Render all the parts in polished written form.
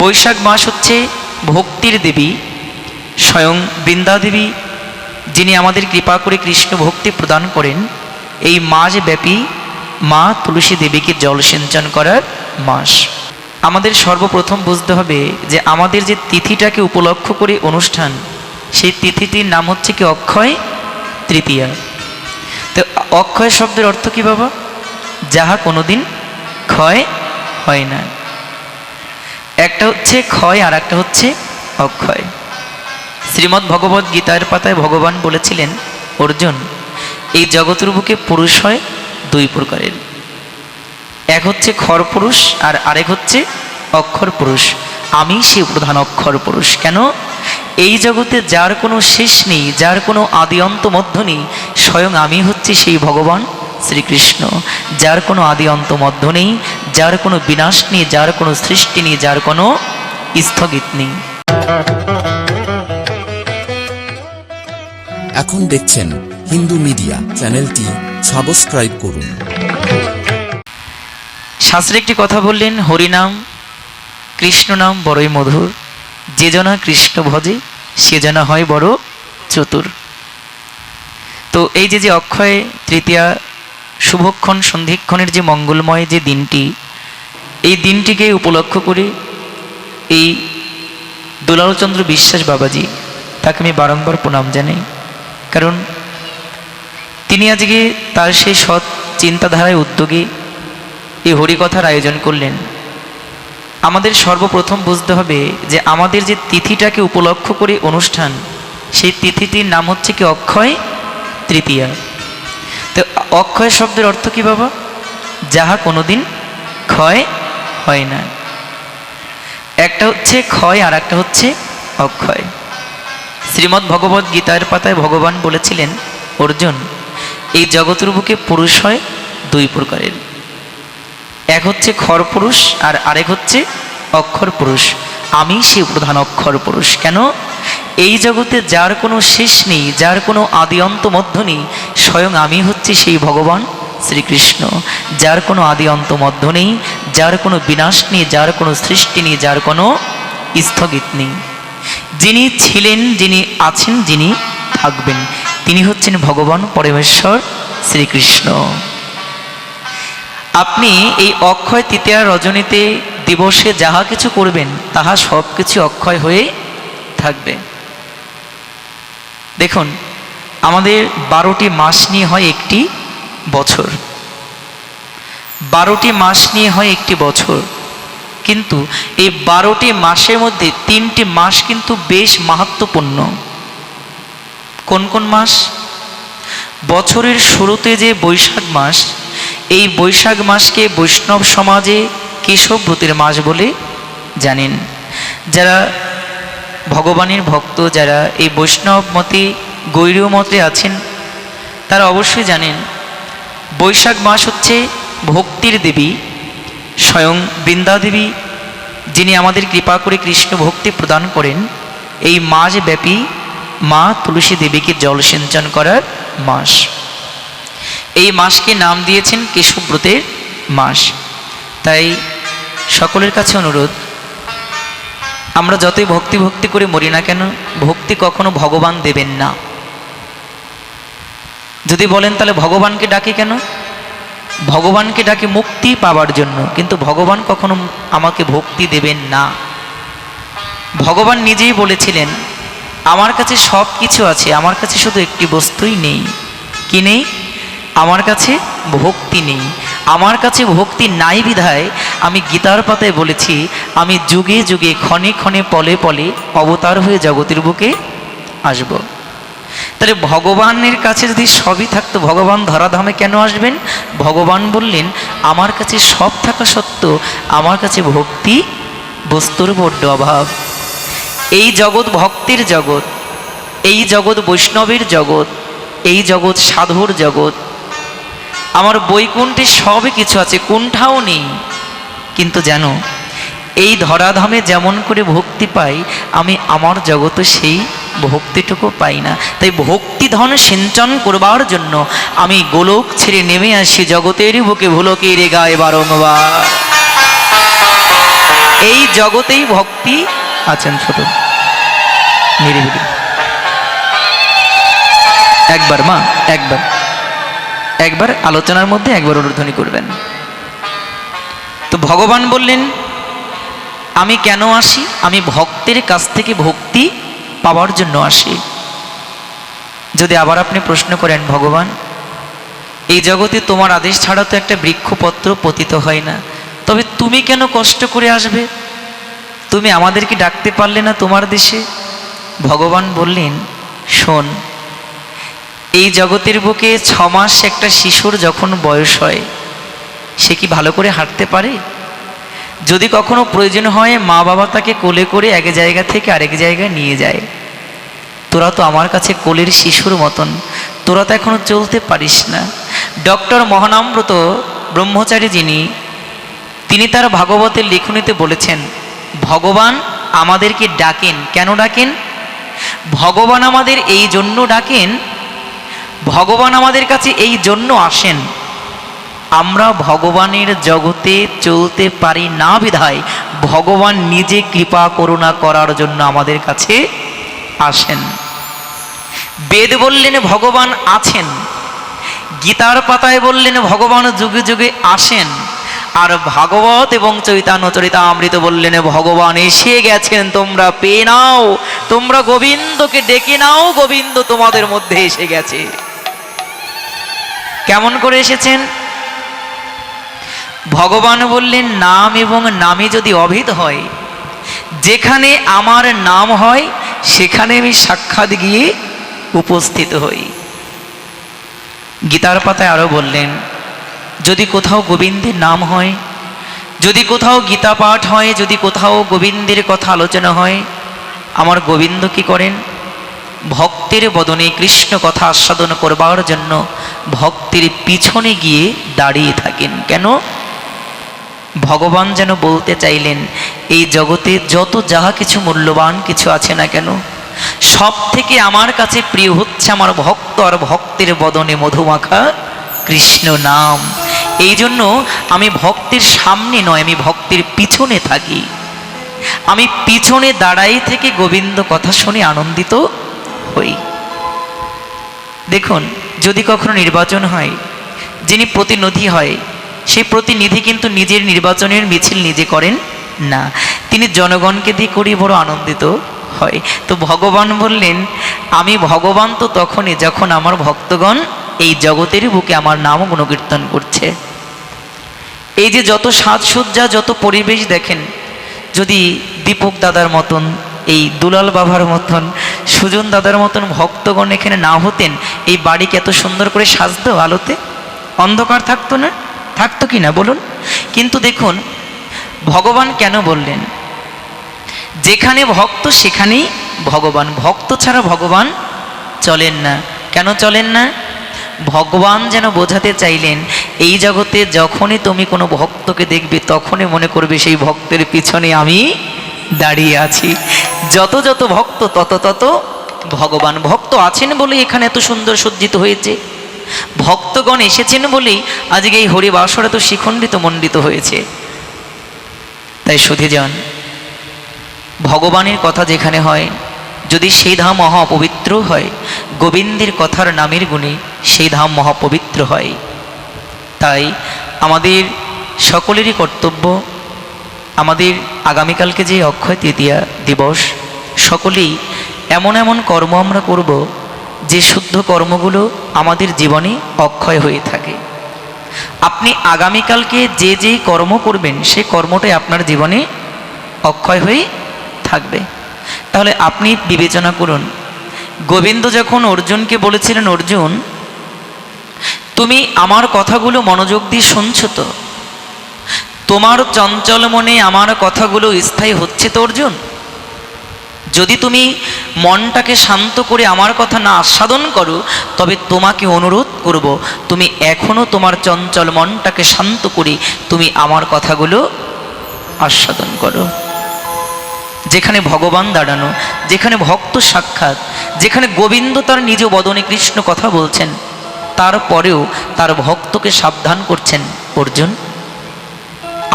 বৈশাখ মাস হচ্ছে ভক্তির দেবী স্বয়ং বৃন্দা দেবী, যিনি আমাদের কৃপা করে কৃষ্ণ ভক্তি প্রদান করেন। এই মাস ব্যাপী মা তুলসী দেবীকে জল সিঞ্চন করার মাস। আমাদের সর্বপ্রথম বুঝতে হবে যে আমাদের যে তিথিটাকে উপলক্ষ করে অনুষ্ঠান, সেই তিথিটির নাম হচ্ছে কি অক্ষয় তৃতীয়া। তো অক্ষয় শব্দের অর্থ কি বাবা? যাহা কোনোদিন ক্ষয় হয় না। একটা হচ্ছে ক্ষয় আর একটা হচ্ছে অক্ষয়। শ্রীমদ্ ভগবদ্ গীতার পাতায় ভগবান বলেছিলেন, অর্জুন, এই জগতের বুকে পুরুষ হয় দুই প্রকারের, এক হচ্ছে খর পুরুষ আর আরেক হচ্ছে অক্ষর পুরুষ। আমি সেই প্রধান অক্ষর পুরুষ। কেন? এই জগতে যার কোনো শেষ নেই, যার কোনো আদি অন্ত মধ্য নেই, স্বয়ং আমি হচ্ছে সেই ভগবান শ্রীকৃষ্ণ, যার কোনো আদি অন্ত মধ্য নেই, যার কোনো বিনাশ নেই, যার কোনো সৃষ্টি নেই, যার কোনো স্থগিত নেই। এখন দেখছেন হিন্দু মিডিয়া চ্যানেলটি সাবস্ক্রাইব করুন। শাস্ত্রে একটি কথা বললেন, হরিনাম কৃষ্ণ নাম বড়ই মধুর, যে জনা কৃষ্ণ ভজে সে জনা হয় বড় চতুর। তো এই যে অক্ষয় তৃতীয়া শুভক্ষণ সন্ধিক্ষণের যে মঙ্গলময় যে দিনটি, এই দিনটিকে উপলক্ষ করে এই দুলালচন্দ্র বিশ্বাস বাবাজি, তাকে আমি বারংবার প্রণাম জানাই। কারণ তিনি আজকে তার সেই সৎ চিন্তাধারায় উদ্যোগে এই হরিকথার আয়োজন করলেন। আমাদের সর্বপ্রথম বুঝতে হবে যে আমাদের যে তিথিটাকে উপলক্ষ করে অনুষ্ঠান, সেই তিথিটির নাম হচ্ছে কি অক্ষয় তৃতীয়া। তো অক্ষয় শব্দের অর্থ কি বাবা? যাহা কোনোদিন ক্ষয় হয় না। একটা হচ্ছে ক্ষয় আর একটা হচ্ছে অক্ষয়। শ্রীমদ্ ভগবদ্ গীতার পাতায় ভগবান বলেছিলেন, অর্জুন, এই জগতের বুকে পুরুষ হয় দুই প্রকারের, এক হচ্ছে খর পুরুষ আর আরেক হচ্ছে অক্ষর পুরুষ। আমি সেই প্রধান অক্ষর পুরুষ। কেন? এই জগতে যার কোনো শেষ নেই, যার কোনো আদি অন্ত মধ্য নেই, স্বয়ং আমি হচ্ছে সেই ভগবান শ্রীকৃষ্ণ, যার কোনো আদি অন্ত মধ্য নেই, যার কোনো বিনাশ নেই, যার কোনো সৃষ্টি নেই, যার কোনো স্থগিত নেই। যিনি ছিলেন, যিনি আছেন, যিনি থাকবেন, তিনি হচ্ছেন ভগবান পরমেশ্বর শ্রীকৃষ্ণ। আপনি এই অক্ষয় তৃতীয়া রজনীতে দিবসে যাহা কিছু করবেন, তাহা সব কিছু অক্ষয় হয়ে থাকবে। দেখুন, আমাদের 12টি মাস নিয়ে হয় একটি বছর, 12টি মাস নিয়ে হয় একটি বছর। কিন্তু এই 12টি মাসের মধ্যে 3টি মাস কিন্তু বেশ মাহাত্ম্যপূর্ণ। কোন কোন মাস? বছরের শুরুতে যে বৈশাখ মাস, এই বৈশাখ মাসকে বৈষ্ণব সমাজে কেশব ব্রতের মাস বলে জানেন। যারা ভগবানের ভক্ত, যারা এই বৈষ্ণব মতে গৈরীয় মতে আছেন, তারা অবশ্যই জানেন বৈশাখ মাস হচ্ছে ভক্তির দেবী স্বয়ং বৃন্দা দেবী, যিনি আমাদের কৃপা করে কৃষ্ণ ভক্তি প্রদান করেন। এই মাস ব্যাপী মা তুলসী দেবীকে জল সিঞ্চন করার মাস। এই মাসকে নাম দিয়েছেন কেশব ব্রতের মাস। তাই সকলের কাছে অনুরোধ, আমরা যতই ভক্তি করে মরি না কেন, ভক্তি কখনো ভগবান দেবেন না। যদি বলেন তাহলে ভগবানকে ডাকে কেন? ভগবানকে ডাকে মুক্তি পাওয়ার জন্য, কিন্তু ভগবান কখনো আমাকে ভক্তি দেবেন না। ভগবান নিজেই বলেছিলেন, আমার কাছে সব কিছু আছে, আমার কাছে শুধু একটি বস্তুই নেই। কি নেই? আমার কাছে ভক্তি নেই। আমার কাছে ভক্তি নাই বিধায় আমি গীতার পাতায় বলেছি, আমি যুগে যুগে ক্ষণে ক্ষণে পলে পলে অবতার হয়ে জগতের বুকে আসব। তাহলে ভগবানের কাছে যদি সবই থাকতো, ভগবান ধরাধামে কেন আসবেন? ভগবান বললেন, আমার কাছে সব থাকা সত্ত্বেও আমার কাছে ভক্তি বস্তুর বড্ড অভাব। এই জগৎ ভক্তের জগৎ, এই জগৎ বৈষ্ণবের জগৎ, এই জগৎ সাধুর জগৎ। আমার বৈকুণ্ঠে সবই কিছু আছে, কোনটাও নেই। কিন্তু জানো, এই ধরাধামে যেমন করে ভক্তি পাই, আমি আমার জগতে সেই ভক্তিটুকু পাই না। তাই ভক্তি ধন সিঞ্চন করবার জন্য আমি গোলক ছেড়ে নেমে আসি জগতের বুকে, ভুলকে রে গায়ে বারংবার। এই জগতেই ভক্তি আছেন। ছোট নিরিবিলি একবার মা, একবার আলোচনার মধ্যে একবার অনুধ্বনি করবেন। তো ভগবান বললেন আমি কেন আসি? আমি ভক্তের কাছ থেকে ভক্তি পাওয়ার জন্য আসি। যদি আবার আপনি প্রশ্ন করেন ভগবান এই জগতে তোমার আদেশ ছাড়া তো একটা বৃক্ষপত্র পতিত হয় না, তবে তুমি কেন কষ্ট করে আসবে? তুমি আমাদেরকে ডাকতে পারলে না তোমার দেশে? ভগবান বললেন শোন, এই জগতের বুকে 6 মাস একটা শিশুর যখন বয়স হয় সে কি ভালো করে হাঁটতে পারে? যদি কখনো প্রয়োজন হয় মা বাবা তাকে কোলে করে এক জায়গা থেকে আরেক জায়গায় নিয়ে যায়। তোরা তো আমার কাছে কোলের শিশুর মতন, তোরা তো এখনো চলতে পারিস না। ডক্টর মহানামব্রত ব্রহ্মচারী যিনি, তিনি তার ভাগবতের লিখনীতে বলেছেন ভগবান আমাদেরকে ডাকেন। কেন ডাকেন? ভগবান আমাদের এই জন্য ডাকেন, ভগবান আমাদের কাছে এই জন্য আসেন আমরা ভগবানের জগতে চলতে পারি না বিধায় ভগবান নিজে কৃপা করুণা করার জন্য আমাদের কাছে আসেন। বেদ বললেন ভগবান আছেন, গীতার পাতায় বললেন ভগবান যুগে যুগে আসেন, আর ভাগবত এবং চৈতন্য চরিতামৃত বললেন ভগবান এসে গেছেন, তোমরা পেয়ে নাও, তোমরা গোবিন্দকে ডেকে নাও, গোবিন্দ তোমাদের মধ্যে এসে গেছে। কেমন করে এসেছেন? ভগবান বললেন নাম এবং নামে যদি অভেদ হয়, যেখানে আমার নাম হয় সেখানে আমি সাক্ষাৎ গিয়ে উপস্থিত হই। গীতার পাতায় আরো বললেন যদি কোথাও গোবিন্দের নাম হয়, যদি কোথাও গীতা পাঠ হয়, যদি কোথাও গোবিন্দের কথা আলোচনা হয়, আমার গোবিন্দ কি করেন? ভক্তের বদনে কৃষ্ণ কথা আস্বাদন করবার জন্য ভক্তের পিছনে গিয়ে দাঁড়িয়ে থাকেন। কেন? ভগবান যেন বলতে চাইলেন এই জগতে যত যাহা কিছু মূল্যবান কিছু আছে না কেন, সব থেকে আমার কাছে প্রিয় হচ্ছে আমার ভক্ত, আর ভক্তের বদনে মধুমাখা কৃষ্ণ নাম। এই জন্য আমি ভক্তের সামনে নয়, আমি ভক্তের পিছনে থাকি। আমি পিছনে দাঁড়াই থেকে গোবিন্দ কথা শুনে আনন্দিত হই। দেখুন যদি কখনো নির্বাচন হয়, যিনি প্রতিনিধি হয় সেই প্রতিনিধি কিন্তু নিজের নির্বাচনের মিছিল নিজে করেন না, তিনি জনগণকে দিয়ে করি বড় আনন্দিত হয়। তো ভগবান বললেন আমি ভগবান তো তখনই যখন আমার ভক্তগণ এই জগতের বুকে আমার নাম গুণকীর্তন করছে। এই যে যত সাজসজ্জা, যত পরিবেশ দেখেন, যদি দীপক দাদার মতন, এই দুলাল বাবার মতন, সুজন দাদার মতন ভক্তগণ এখানে না হতেন, এই বাড়িকে এত সুন্দর করে সাজতো আলোতে, অন্ধকার থাকতো না? থাকতো কি না বলুন? কিন্তু দেখুন ভগবান কেন বললেন যেখানে ভক্ত সেখানেই ভগবান, ভক্ত ছাড়া ভগবান চলেন না। কেন চলেন না? ভগবান যেন বোঝাতে চাইলেন এই জগতে যখনই তুমি কোনো ভক্তকে দেখবে তখনই মনে করবে সেই ভক্তের পিছনে আমি দাঁড়িয়ে আছি। যত যত ভক্ত তত তত ভগবান। ভক্ত আছেন বলেই এখানে এত সুন্দর সজ্জিত হয়েছে, ভক্তগণ এসেছেন বলেই আজকে এই হরিবাসর এত শিখণ্ডিত মণ্ডিত হয়েছে। তাই সুধীজন, ভগবানের কথা যেখানে হয় যদি সেই ধাম মহাপবিত্র হয়, গোবিন্দের কথার নামের গুণে সেই ধাম মহাপবিত্র হয়। তাই আমাদের সকলেরই কর্তব্য, আমাদের আগামীকালকে যে অক্ষয় তৃতীয়া দিবস, সকলেই এমন এমন কর্ম আমরা করব যে শুদ্ধ কর্মগুলো আমাদের জীবনে অক্ষয় হয়ে থাকে। আপনি আগামীকালকে যে যেই কর্ম করবেন সেই কর্মটাই আপনার জীবনে অক্ষয় হয়ে থাকবে। তাহলে আপনি বিবেচনা করুন, গোবিন্দ যখন অর্জুনকে বলেছিলেন অর্জুন তুমি আমার কথাগুলো মনোযোগ দিয়ে শুনছো তো? তোমার চঞ্চল মনে আমার কথাগুলো স্থায়ী হচ্ছে তো অর্জুন? যদি তুমি মনটাকে শান্ত করে আমার কথা না আস্বাদন করো তবে তোমাকে অনুরোধ করব তুমি এখনো তোমার চঞ্চল মনটাকে শান্ত করে তুমি আমার কথাগুলো আস্বাদন করো। যেখানে ভগবান দাঁড়ানো, যেখানে ভক্ত সাক্ষাৎ, যেখানে গোবিন্দ তার নিজ বদনে কৃষ্ণ কথা বলছেন, তারপরেও তার ভক্তকে সাবধান করছেন অর্জুন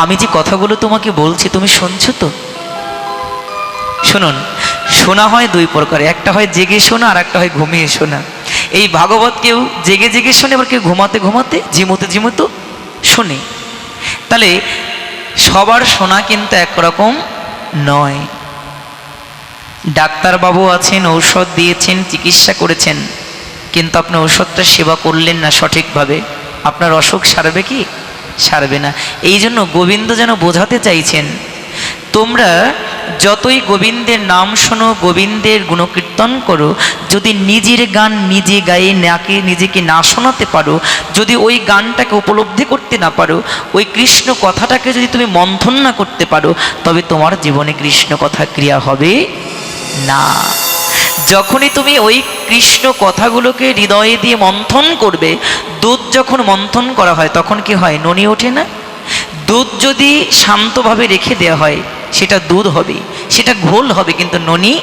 আমি যে কথাগুলো তোমাকে বলছি তুমি শুনছো তো? শুনুন, শোনা হয় দুই প্রকারে, একটা হয় জেগে শোনা আর একটা হয় ঘুমিয়ে শোনা। এই ভাগবত কেউ জেগে জেগে শোনে, আবার কেউ ঘুমাতে ঘুমাতে ঝিমোতে ঝিমোতে শোনে। তাহলে সবার শোনা কিন্তু একরকম নয়। ডাক্তারবাবু আছেন, ঔষধ দিয়েছেন, চিকিৎসা করেছেন, কিন্তু আপনি ঔষধটা সেবা করলেন না সঠিকভাবে, আপনার অসুখ সারবে কি? সারবে না। এই জন্য গোবিন্দ যেন বোঝাতে চাইছেন, তোমরা যতই গোবিন্দের নাম শোনো, গোবিন্দের গুণকীর্তন করো, যদি নিজের গান নিজে গায়ে নাকে নিজেকে না শোনাতে পারো, যদি ওই গানটাকে উপলব্ধি করতে না পারো, ওই কৃষ্ণ কথাটাকে যদি তুমি মন্থন না করতে পারো, তবে তোমার জীবনে কৃষ্ণ কথা ক্রিয়া হবে না। যখনই তুমি ওই কৃষ্ণ কথাগুলোকে হৃদয়ে দিয়ে মন্থন করবে, দুধ যখন মন্থন করা হয় তখন কি হয়? ননি ওঠে না? দুধ যদি শান্তভাবে রেখে দেওয়া হয় সেটা দুধ হবে, সেটা ঘোল হবে, কিন্তু ননি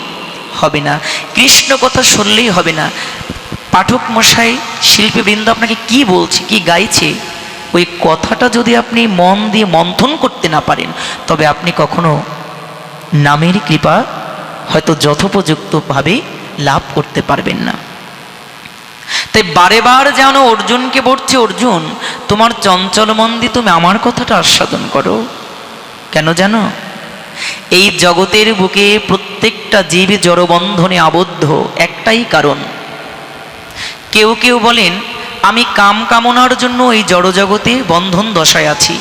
হবে না। কৃষ্ণ কথা শুনলেই হবে না। পাঠক মশাই, শিল্পীবৃন্দ আপনাকে কি বলছে, কি গাইছে, ওই কথাটা যদি আপনি মন দিয়ে মন্থন করতে না পারেন, তবে আপনি কখনো নামের কৃপা হয়তো যথোপযুক্তভাবে লাভ করতে পারবেন না। তাই বারে বার যেন অর্জুনকে বলছে, অর্জুন তোমার চঞ্চল মন দিয়ে তুমি আমার কথাটা আস্বাদন করো। কেন জানো? এই জগতের বুকে প্রত্যেকটা জীব জড়বন্ধনে আবদ্ধ, একটাই কারণ। কেউ কেউ বলেন আমি কাম কামনার জন্য এই জড়জগতে বন্ধন দশায় আছি,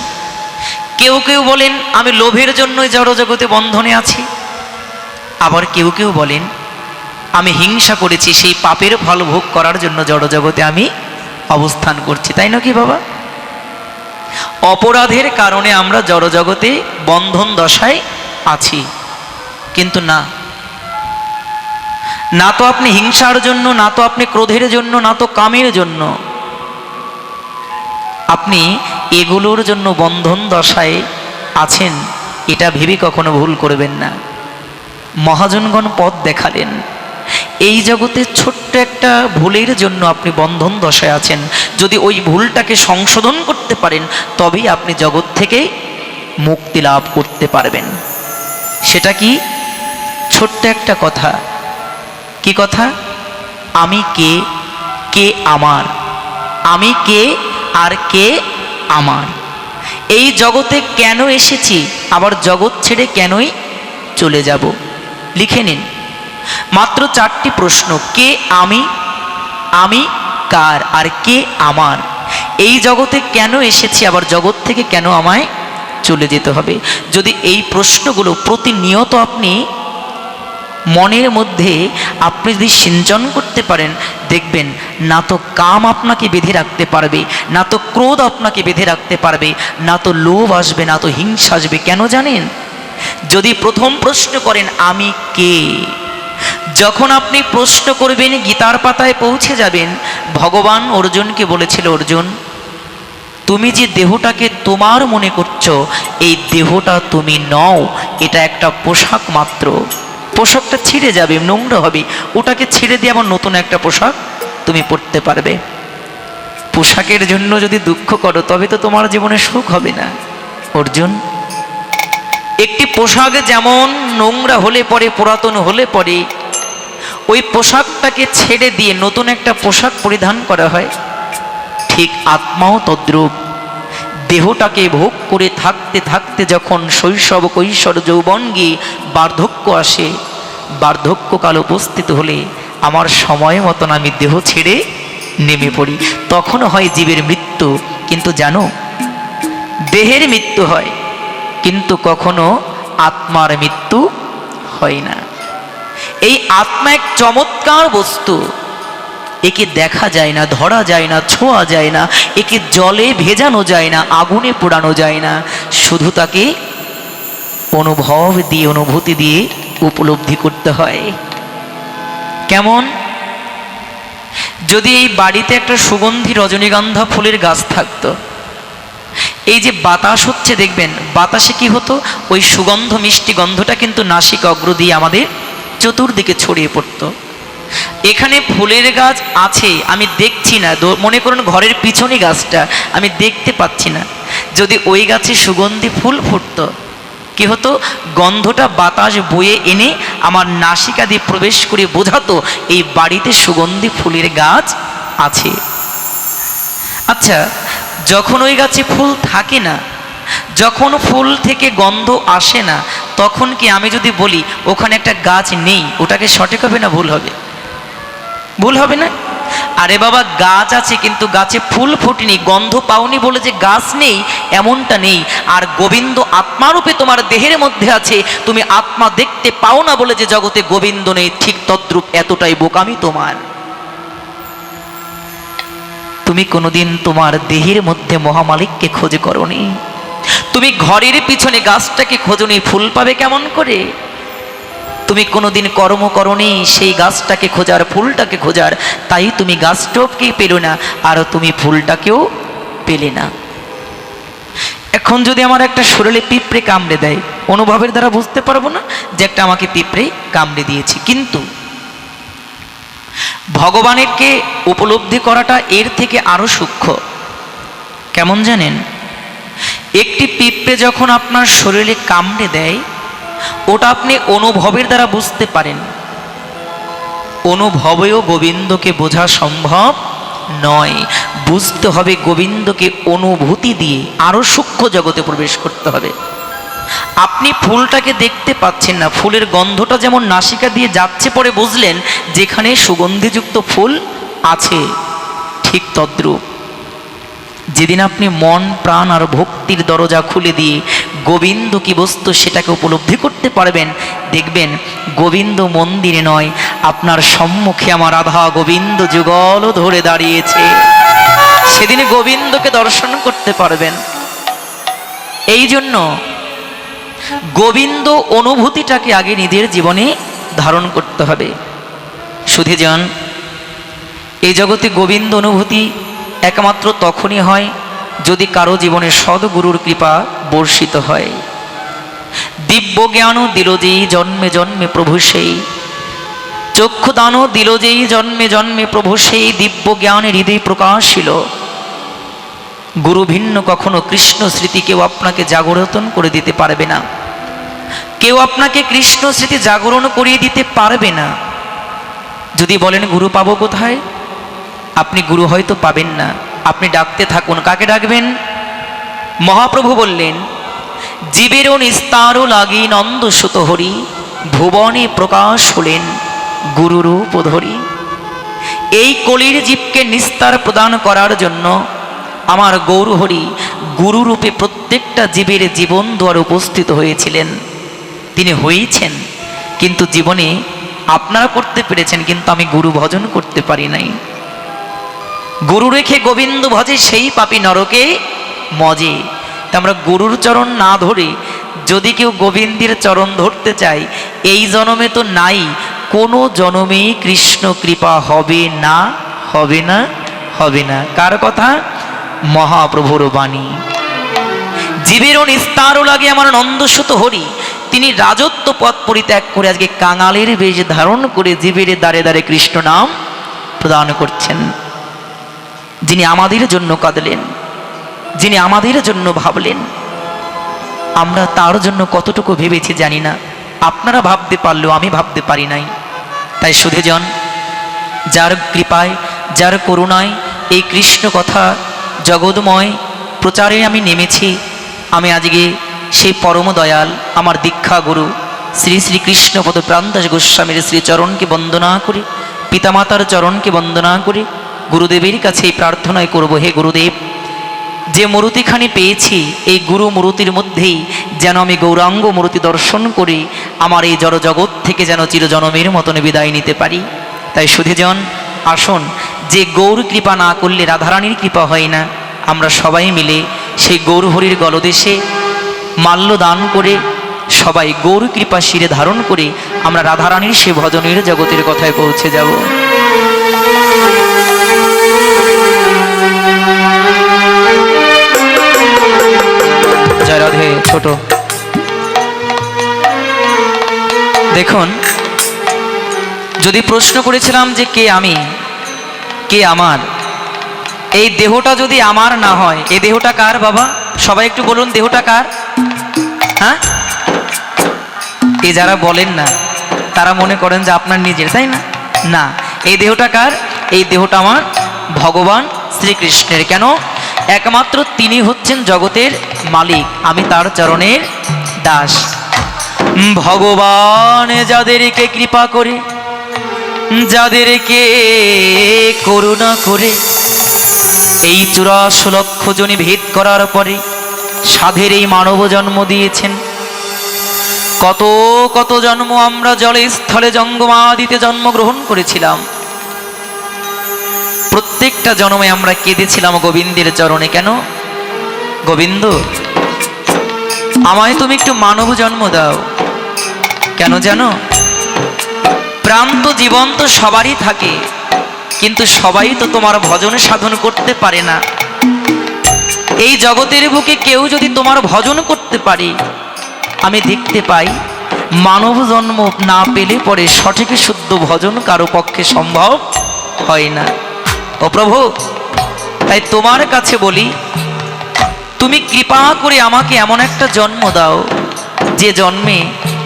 কেউ কেউ বলেন আমি লোভের জন্য এই জড়জগতে বন্ধনে আছি, আবার কেউ কেউ বলেন আমি হিংসা করেছি, সেই পাপের ফল ভোগ করার জন্য জড়জগতে আমি অবস্থান করছি। তাই নাকি বাবা? অপরাধের কারণে আমরা জড়জগতে বন্ধন দশায় আছি। কিন্তু না, না তো আপনি হিংসার জন্য, না তো আপনি ক্রোধের জন্য, না তো কামের জন্য, আপনি এগুলোর জন্য বন্ধন দশায় আছেন, এটা ভেবে কখনো ভুল করবেন না। মহাজনগণ পথ দেখালেন, এই জগতে ছোট্ট একটা ভুলের জন্য আপনি বন্ধন দশায় আছেন, যদি ওই ভুলটাকে সংশোধন করতে পারেন তবেই আপনি জগৎ থেকে মুক্তি লাভ করতে পারবেন। সেটা কি? ছোট্ট একটা কথা। কি কথা? আমি কে, কে আমার, আমি কে আর কে আমার। এই জগতে কেন এসেছি, আবার জগৎ ছেড়ে কেনই চলে যাব? লিখে নিন, মাত্র 4টি প্রশ্ন। কে আমি, আমি কার, আর কে আমার। এই জগতে কেন এসেছি, আবার জগৎ থেকে কেন আমায় চলে যেতে হবে? যদি এই প্রশ্নগুলো প্রতিনিয়ত আপনি মনের মধ্যে আপনি যদি সিঞ্চন করতে পারেন, দেখবেন না তো কাম আপনাকে বেঁধে রাখতে পারবে, না তো ক্রোধ আপনাকে বেঁধে রাখতে পারবে, না তো লোভ আসবে, না তো হিংসা আসবে। কেন জানেন? যদি প্রথম প্রশ্ন করেন আমি কে, যখন আপনি প্রশ্ন করবেন গীতার পাতায় পৌঁছে যাবেন, ভগবান অর্জুনকে বলেছিল, অর্জুন তুমি যে দেহটাকে তোমার মনে করছো, এই দেহটা তুমি নও, এটা একটা পোশাক মাত্র। পোশাকটা ছিঁড়ে যাবে, নোংরা হবে, ওটাকে ছেড়ে দিয়ে আবার নতুন একটা পোশাক তুমি পরতে পারবে। পোশাকের জন্য যদি দুঃখ করো তবে তো তোমার জীবনে সুখ হবে না। অর্জুন, একটি পোশাক যেমন নোংরা হলে পরে, পুরাতন হলে পরে ওই পোশাকটাকে ছেড়ে দিয়ে নতুন একটা পোশাক পরিধান করা হয়, ঠিক আত্মাও তদ্রূপ। দেহটাকে ভোগ করে থাকতে থাকতে যখন শৈশব কৈশোর যৌবনগী বার্ধক্য আসে, বার্ধক্যকাল উপস্থিত হলে আমার সময় মতন আমি দেহ ছেড়ে নেমে পড়ি, তখন হয় জীবের মৃত্যু। কিন্তু জানো, দেহের মৃত্যু হয় কিন্তু কখনো আত্মার মৃত্যু হয় না। এই আত্মা এক চমৎকার বস্তু, একে দেখা যায় না, ধরা যায় না, ছোঁয়া যায় না, একে জলে ভেজানো যায় না, আগুনে পোড়ানো যায় না, শুধু তাকে অনুভব দিয়ে, অনুভূতি দিয়ে উপলব্ধি করতে হয়। কেমন? যদি এই বাড়িতে একটা সুগন্ধি রজনীগন্ধা ফুলের গাছ থাকতো, এই যে বাতাস হচ্ছে দেখবেন, বাতাসে কি হতো, ওই সুগন্ধ মিষ্টি গন্ধটা কিন্তু নাসিকা অগ্র দিয়ে আমাদের চতুর্দিকে ছড়িয়ে পড়তো। এখানে ফুলের গাছ আছে, আমি দেখছি না, মনে করুন ঘরের পিছনে গাছটা আমি দেখতে পাচ্ছি না, যদি ওই গাছে সুগন্ধি ফুল ফুটতো, কি হতো? গন্ধটা বাতাস বয়ে এনে আমার নাসিকা দিয়ে প্রবেশ করে বোঝাতো এই বাড়িতে সুগন্ধি ফুলের গাছ আছে। আচ্ছা, যখন ওই গাছে ফুল থাকে না, যখন ফুল থেকে গন্ধ আসে না, তখন কি আমি যদি বলি ওখানে একটা গাছ নেই, ওটাকে সঠিক হবে না ভুল হবে? ভুল হবে না? আরে বাবা, গাছ আছে কিন্তু গাছে ফুল ফোটেনি, গন্ধ পাওনি বলে যে গাছ নেই এমনটা নেই। আর গোবিন্দ আত্মারূপে তোমার দেহের মধ্যে আছে, তুমি আত্মা দেখতে পাও না বলে যে জগতে গোবিন্দ নেই, ঠিক তদ্রূপ এতটাই বোকামি তোমার। তুমি কোনোদিন তোমার দেহের মধ্যে মহামালিককে খোঁজ করনি, তুমি ঘরের পিছনে গাছটাকে খোঁজনি, ফুল পাবে কেমন করে? তুমি কোনোদিন কর্ম করনি সেই গাছটাকে খোঁজার, ফুলটাকে খোঁজার, তাই তুমি গাছটাকে পেলে না আর তুমি ফুলটাকেও পেলে না। এখন যদি আমার একটা শরীরে পিঁপড়ে কামড়ে দেয়, অনুভবের দ্বারা বুঝতে পারবো না যে একটা আমাকে পিঁপড়ে কামড়ে দিয়েছে, কিন্তু ভগবানেরকে উপলব্ধি করাটা এর থেকে আরো সূক্ষ্ম। কেমন জানেন? একটি পিঁপড়ে যখন আপনার শরীরে কামড়ে দেয়, ওটা আপনি অনুভবের দ্বারা বুঝতে পারেন, অনুভবেও গোবিন্দকে বোঝা সম্ভব নয়। বুঝতে হবে গোবিন্দকে অনুভূতি দিয়ে, আরো সূক্ষ্ম জগতে প্রবেশ করতে হবে। আপনি ফুলটাকে দেখতে পাচ্ছেন না, ফুলের গন্ধটা যেমন নাসিকা দিয়ে যাচ্ছে পরে বুঝলেন যেখানে সুগন্ধিযুক্ত ফুল আছে, ঠিক তদ্রূপ যেদিন আপনি মন প্রাণ আর ভক্তির দরজা খুলে দিয়ে গোবিন্দ কি বস্তু সেটাকে উপলব্ধি করতে পারবেন, দেখবেন গোবিন্দ মন্দিরে নয়, আপনার সম্মুখে আমার রাধা গোবিন্দ যুগল ধরে দাঁড়িয়েছে। সেদিন গোবিন্দকে দর্শন করতে পারবেন। এই জন্য গোবিন্দ অনুভূতিটাকে আগে নিজের জীবনে ধারণ করতে হবে। সুধীজন, এই জগতে গোবিন্দ অনুভূতি একমাত্র তখনই হয় যদি কারো জীবনে সদ্গুরুর কৃপা বর্ষিত হয়। দিব্য জ্ঞান দিল যেই জন্মে জন্মে প্রভু সেই, চক্ষুদানও দিল যেই জন্মে জন্মে প্রভু সেই, দিব্য জ্ঞানের হৃদয় প্রকাশিল। গুরু ভিন্ন কখনো কৃষ্ণ স্মৃতি কেউ আপনাকে জাগরণ করে দিতে পারবে না, কেউ আপনাকে কৃষ্ণ স্মৃতি জাগরণ করিয়ে দিতে পারবে না। যদি বলেন গুরু পাবো কোথায়, আপনি গুরু হয়তো পাবেন না, আপনি ডাকতে থাকুন। কাকে ডাকবেন? মহাপ্রভু বললেন, জীবেরও নিস্তারও লাগি নন্দ সুত হরি, ভুবনে প্রকাশ হলেন গুরুরূপ ধরি। এই কলির জীবকে নিস্তার প্রদান করার জন্য আমার গৌরহরি গুরুরূপে প্রত্যেকটা জীবের জীবন দ্বারা উপস্থিত হয়েছিলেন। তিনি হয়েছেন, কিন্তু জীবনে আপনারা করতে পেরেছেন, কিন্তু আমি গুরু ভজন করতে পারি নাই। গুরু রেখে গোবিন্দ ভজে সেই পাপী নরকে মজে। তা আমরা গুরুর চরণ না ধরে যদি কেউ গোবিন্দের চরণ ধরতে চাই, এই জনমে তো নাই, কোনো জনমেই কৃষ্ণ কৃপা হবে না, হবে না, হবে না। কার কথা? মহাপ্রভুর বাণী। জীবেরও নিস্তারও লাগে আমার নন্দসুত হরি, তিনি রাজত্ব পথ পরিত্যাগ করে আজকে কাঙালের বেশ ধারণ করে জীবের দ্বারে দ্বারে কৃষ্ণ নাম প্রদান করছেন। যিনি আমাদের জন্য কাঁদলেন, যিনি আমাদের জন্য ভাবলেন, আমরা তার জন্য কতটুকু ভেবেছি জানি না। আপনারা ভাবতে পারলেও আমি ভাবতে পারি নাই। তাই সুধীজন, যার কৃপায়, যার করুণায় এই কৃষ্ণ কথা জগৎময় প্রচারে আমি নেমেছি, আমি আজকে সেই পরম দয়াল আমার দীক্ষা গুরু শ্রী শ্রী কৃষ্ণপদ প্রাণদাস গোস্বামীর শ্রীচরণকে বন্দনা করি, পিতামাতার চরণকে বন্দনা করি, গুরুদেবের কাছে এই প্রার্থনাই করব, হে গুরুদেব, যে মূর্তিখানি পেয়েছি এই গুরু মূর্তির মধ্যেই যেন আমি গৌরাঙ্গ মূর্তি দর্শন করি, আমার এই জড় জগৎ থেকে যেন চিরজনমের মতন বিদায় নিতে পারি। তাই সুধীজন, আসুন, যে গৌর কৃপা না করলে রাধারানীর কৃপা হয় না, আমরা সবাই মিলে সেই গৌরহরির গলদেশে মাল্য দান করে সবাই গৌর কৃপা শিরে ধারণ করে আমরা রাধারানীর সে ভজনের জগতের কথায় পৌঁছে যাব। জয় রাধে। ছোট দেখুন, যদি প্রশ্ন করেছিলাম যে কে আমি, কে আমার, এই দেহটা যদি আমার না হয়, এই দেহটা কার বাবা? সবাই একটু বলুন দেহটা কার? হ্যাঁ, এই যারা বলেন না তারা মনে করেন যে আপনার নিজের, তাই না? না, এই দেহটা কার? এই দেহটা আমার ভগবান শ্রীকৃষ্ণের। কেন? একমাত্র তিনি হচ্ছেন জগতের মালিক, আমি তার চরণের দাস। ভগবান যাদেরকে কৃপা করে, যাদেরকে করুণা করে এই 84 লক্ষ জনি ভেদ করার পরে সাধের এই মানব জন্ম দিয়েছেন। কত কত জন্ম আমরা জলে স্থলে জঙ্গমাদিতে জন্মগ্রহণ করেছিলাম, প্রত্যেকটা জন্মে আমরা কেঁদেছিলাম গোবিন্দের চরণে। কেন? গোবিন্দ, আমায় তুমি একটু মানব জন্ম দাও। কেন জানো? প্রান্ত জীবন তো সবারই থাকে, কিন্তু সবাই তো তোমার ভজন সাধন করতে পারে না। এই জগতের বুকে কেউ যদি তোমার ভজন করতে পারে, আমি দেখতে পাই মানব জন্ম না পেলে পরে সঠিক শুদ্ধ ভজন কারো পক্ষে সম্ভব হয় না। ও প্রভু, তাই তোমার কাছে বলি, তুমি কৃপা করে আমাকে এমন একটা জন্ম দাও, যে জন্মে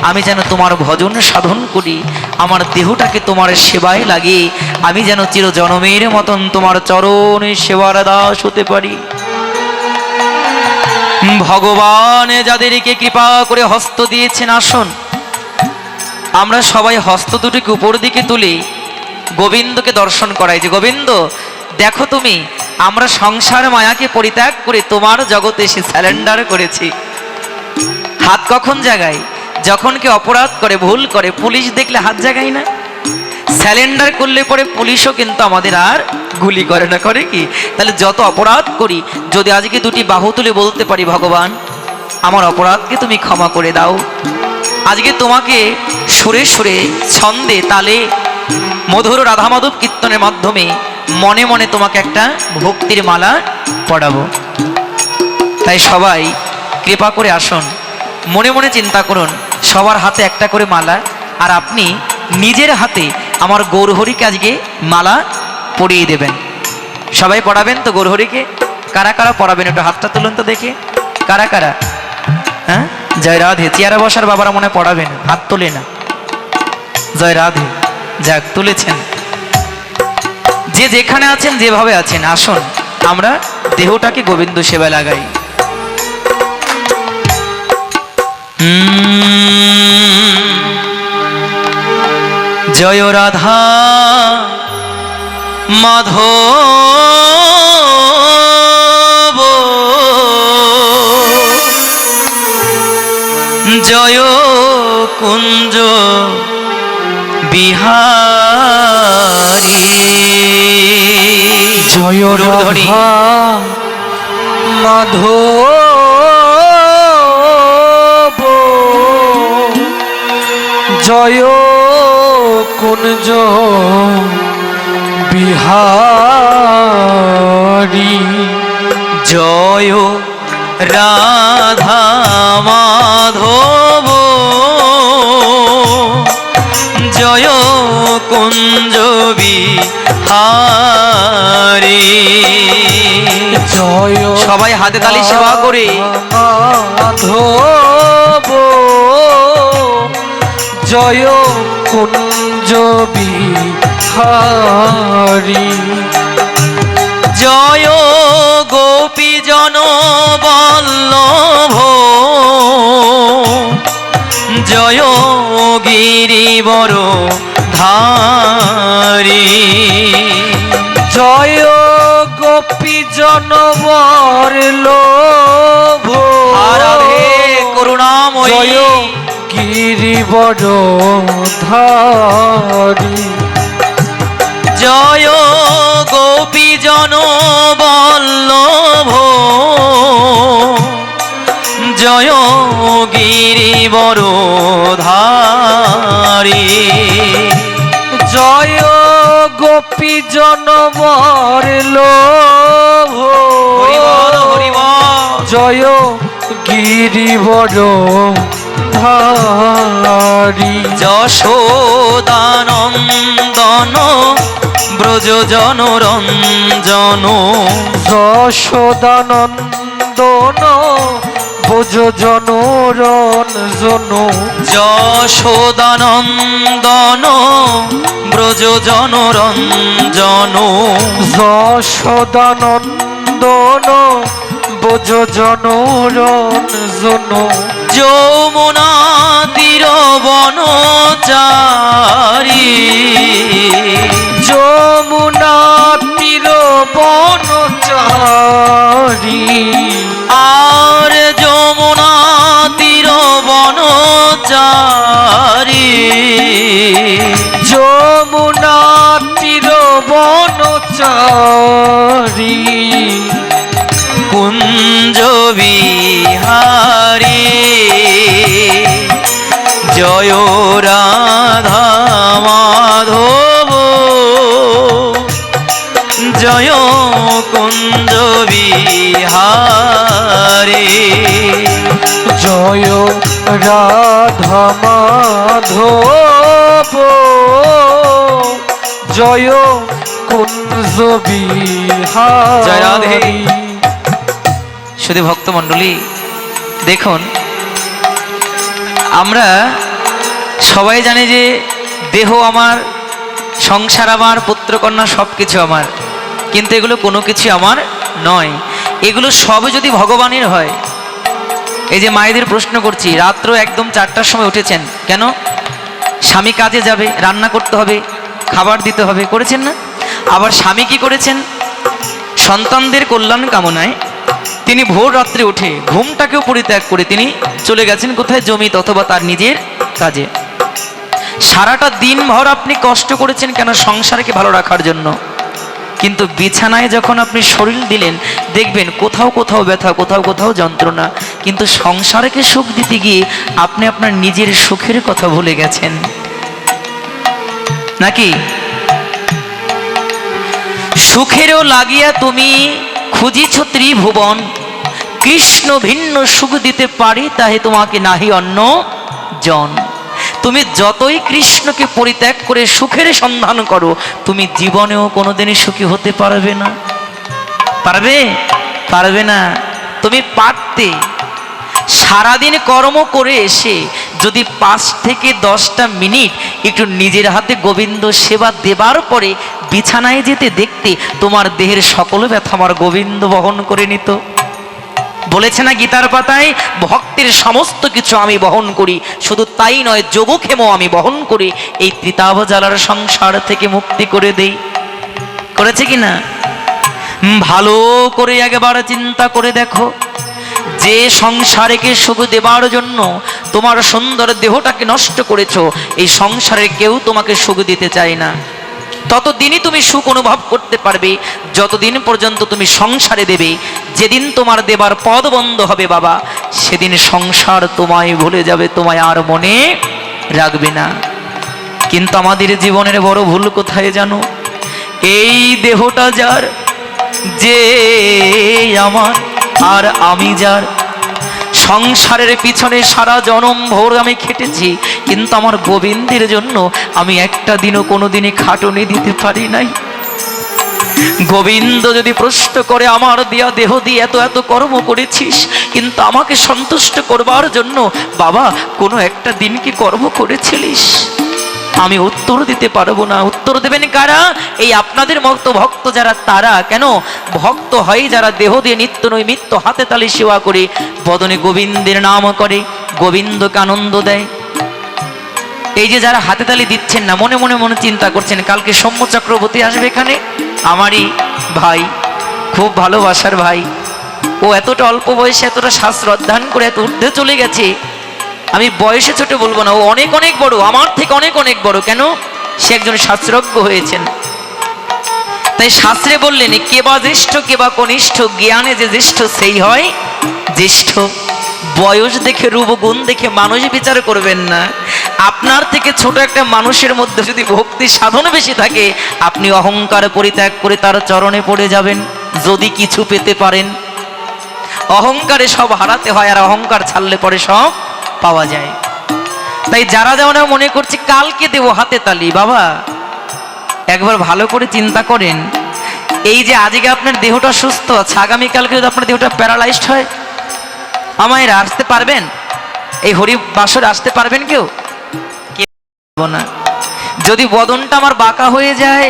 আমি যেন তোমার ভজন সাধন করি, আমার দেহটাকে তোমার সেবায় লাগিয়ে আমি যেন চিরজনমের মতন তোমার চরণে সেবার দাস হতে পারি। ভগবান যাদেরকে কৃপা করে হস্ত দিয়েছেন, আসুন আমরা সবাই হস্ত দুটিকে উপর দিকে তুলে গোবিন্দকে দর্শন করাই, যে গোবিন্দ দেখো তুমি, আমরা সংসার মায়াকে পরিত্যাগ করে তোমার জগতে এসে স্যালেন্ডার করেছি। হাত কখন জাগাই? যখন কেউ অপরাধ করে, ভুল করে, পুলিশ দেখলে হাত জাগাই না? স্যালেন্ডার করলে পরে পুলিশও কিন্তু আমাদের আর গুলি করে না, করে কি? তাহলে যত অপরাধ করি, যদি আজকে দুটি বাহু তুলে বলতে পারি, ভগবান আমার অপরাধকে তুমি ক্ষমা করে দাও, আজকে তোমাকে সুরে সুরে ছন্দে তালে মধুর রাধা মাধব কীর্তনের মাধ্যমে মনে মনে তোমাকে একটা ভক্তির মালা পড়াবো। তাই সবাই কৃপা করে আসুন, মনে মনে চিন্তা করুন, সবার হাতে একটা করে মালা, আর আপনি নিজের হাতে আমার গৌরহরিকে আজকে মালা পরিয়ে দেবেন। সবাই পড়াবেন তো গৌরহরিকে? কারা কারা পড়াবেন একটু হাতটা তুলুন তো দেখে, কারা কারা? হ্যাঁ, জয় রাধে। চেয়ারে বসার বাবারা মনে পড়াবেন, হাত তোলে না। জয় রাধে। যাক, তুলেছেন। যে যেখানে আছেন, যেভাবে আছেন, আসুন আমরা দেহটাকে গোবিন্দ সেবা লাগাই। জয় রাধা মাধব, জয় কুঞ্জ বিহারী, জয় রাধা মাধব, জয় কুঞ্জ বিহারী, জয় রাধা মাধব, জয় কুঞ্জ বিহারী। জয় সবাই হাতে তালি সেবা করে মাধব, জয় কুঞ্জ বিহারী, জয় গোপী জন বল্লভ, জয় গিরিবর ধারী, জয় গোপী জনবর লোভ, রাধে করুণাময়ী, জয় গিরিবর ধারী, জয় গোপী জন বল্লভ, জয় গিরিবর ধারী, জয় গোপী জনবর লোভ, জয় গিরিবর ধারী, যশোদানন্দন ব্রজ জনরঞ্জন, যশোদানন্দন নন্দন বোঝ জনরঞ্জন যশোদানন্দন ব্রজ জনরঞ্জন যশোদানন্দন বোঝ জনরঞ্জন যমুনা তীর বনচারী যমুনা তীর বনচারী আর যমুনা তীর বনচারী যমুনা তীর বনচারী কুঞ্জ বিহারী জয় রাধা মাধব জয় কুঞ্জ বিহারী জয় রাধা মাধব জয় কুঞ্জ জয় রাধে। বিহারী। শুধু ভক্তমণ্ডলী দেখুন, আমরা সবাই জানি যে দেহ আমার, সংসার আমার, পুত্রকন্যা সব কিছু আমার, কিন্তু এগুলো কোনো কিছু আমার নয়। এগুলো সব যদি ভগবানের হয়। এই যে মায়েদের প্রশ্ন করছি, রাত্র একদম 4টার সময় উঠেছেন কেন? স্বামী কাজে যাবে, রান্না করতে হবে, খাবার দিতে হবে, করেছেন না? আবার স্বামী কি করেছেন? সন্তানদের কল্যাণ কামনায় তিনি ভোর রাত্রে উঠে ঘুমটাকেও পরিত্যাগ করে তিনি চলে গেছেন কোথায়? জমি অথবা তার নিজের কাজে। সারাটা দিন ভর আপনি কষ্ট করেছেন কেন? সংসারকে ভালো রাখার জন্য। কিন্তু বিছানায় যখন আপনি শরীর দিলেন, দেখবেন কোথাও কোথাও ব্যথা, কোথাও কোথাও যন্ত্রণা। কিন্তু সংসারকে সুখ দিতে গিয়ে আপনি আপনার নিজের সুখের কথা ভুলে গেছেন নাকি? সুখেরও লাগিয়া তুমি খুঁজিছ ত্রিভুবন, কৃষ্ণ ভিন্ন সুখ দিতে পারি তাহে তোমাকে নাহি অন্য জন। তুমি যতই কৃষ্ণকে পরিত্যাগ করে সুখের সন্ধান করো, তুমি জীবনেও কোনোদিনই সুখী হতে পারবে না। পারবে? পারবে না। তুমি পারতে সারাদিন কর্ম করে এসে যদি 5 থেকে 10টা মিনিট একটু নিজের হাতে গোবিন্দ সেবা দেবার পরে বিছানায় যেতে, দেখতে তোমার দেহের সকল ব্যথা আমার গোবিন্দ বহন করে নিত। বলেছে না গীতার পাতায়, ভক্তের সমস্ত কিছু আমি বহন করি, শুধু তাই নয় যোগক্ষেমও আমি বহন করি, এই ত্রিতাব জ্বালার সংসার থেকে মুক্তি করে দেই। করেছে কি না? ভালো করে একবার চিন্তা করে দেখো, যে সংসারকে সুখ দেবার জন্য তোমার সুন্দর দেহটাকে নষ্ট করেছো, এই সংসারে কেউ তোমাকে সুখ দিতে চায় না। ততদিনই তুমি সুখ অনুভব করতে পারবে যতদিন পর্যন্ত তুমি সংসারে দেবে। যেদিন তোমার দেবার পদ বন্ধ হবে বাবা, সেদিন সংসার তোমায় ভুলে যাবে, তোমায় আর মনে রাখবে না। কিন্তু আমাদের জীবনের বড় ভুল কোথায় জানো? এই দেহটা যার, যে আমার আর আমি যার। সংসারের পিছনে সারা জনম ভোর আমি খেটেছি, কিন্তু আমার গোবিন্দের জন্য আমি একটা দিনও কোনোদিনই খাটুনি দিতে পারি নাই। গোবিন্দ যদি প্রশ্ন করে, আমার দিয়া দেহ দিয়ে এত এত কর্ম করেছিস, কিন্তু আমাকে সন্তুষ্ট করবার জন্য বাবা কোনো একটা দিন কি কর্ম করেছিলিস? আমি উত্তর দিতে পারবো না। উত্তর দেবেন কারা? এই আপনাদের মতো ভক্ত যারা, তারা। কেন ভক্ত হয়? যারা দেহ দিয়ে নিত্য নৈমিত্য হাতে তালি সেবা করে, বদনে গোবিন্দের নাম করে, গোবিন্দকে আনন্দ দেয়। এই যে যারা হাতে তালি দিচ্ছেন না, মনে মনে মনে চিন্তা করছেন কালকে সৌম্য চক্রবর্তী আসবে এখানে, আমারই ভাই, খুব ভালোবাসার ভাই। ও এতটা অল্প বয়সে এতটা শাস্ত্র অধ্যয়ন করে এত ঊর্ধ্বে চলে গেছে। আমি বয়সে ছোট বলবো না, ও অনেক অনেক বড়, আমার থেকে অনেক অনেক বড়। কেন? সে একজন শাস্ত্রজ্ঞ হয়েছেন। তাই শাস্ত্রে বললেন, কে বা জ্যেষ্ঠ কে বা কনিষ্ঠ, জ্ঞানে যে জ্যেষ্ঠ সেই হয় জ্যেষ্ঠ। বয়স দেখে, রূপ গুণ দেখে মানুষ বিচার করবেন না। আপনার থেকে ছোট একটা মানুষের মধ্যে যদি ভক্তি সাধন বেশি থাকে, আপনি অহংকার পরিত্যাগ করে তার চরণে পড়ে যাবেন যদি কিছু পেতে পারেন। অহংকারে সব হারাতে হয়, আর অহংকার ছাড়লে পরে সব পাওয়া যায়। তাই যারা যেমন মনে করছে কালকে দেবো হাতে তালি, বাবা একবার ভালো করে চিন্তা করেন, এই যে আজকে আপনার দেহটা সুস্থ আছে, আগামীকালকে যদি আপনার দেহটা প্যারালাইজড হয়, আমায় আসতে পারবেন? এই হরি বাসরে আসতে পারবেন কেউ? কেউ পারবো না। যদি বদনটা আমার বাঁকা হয়ে যায়,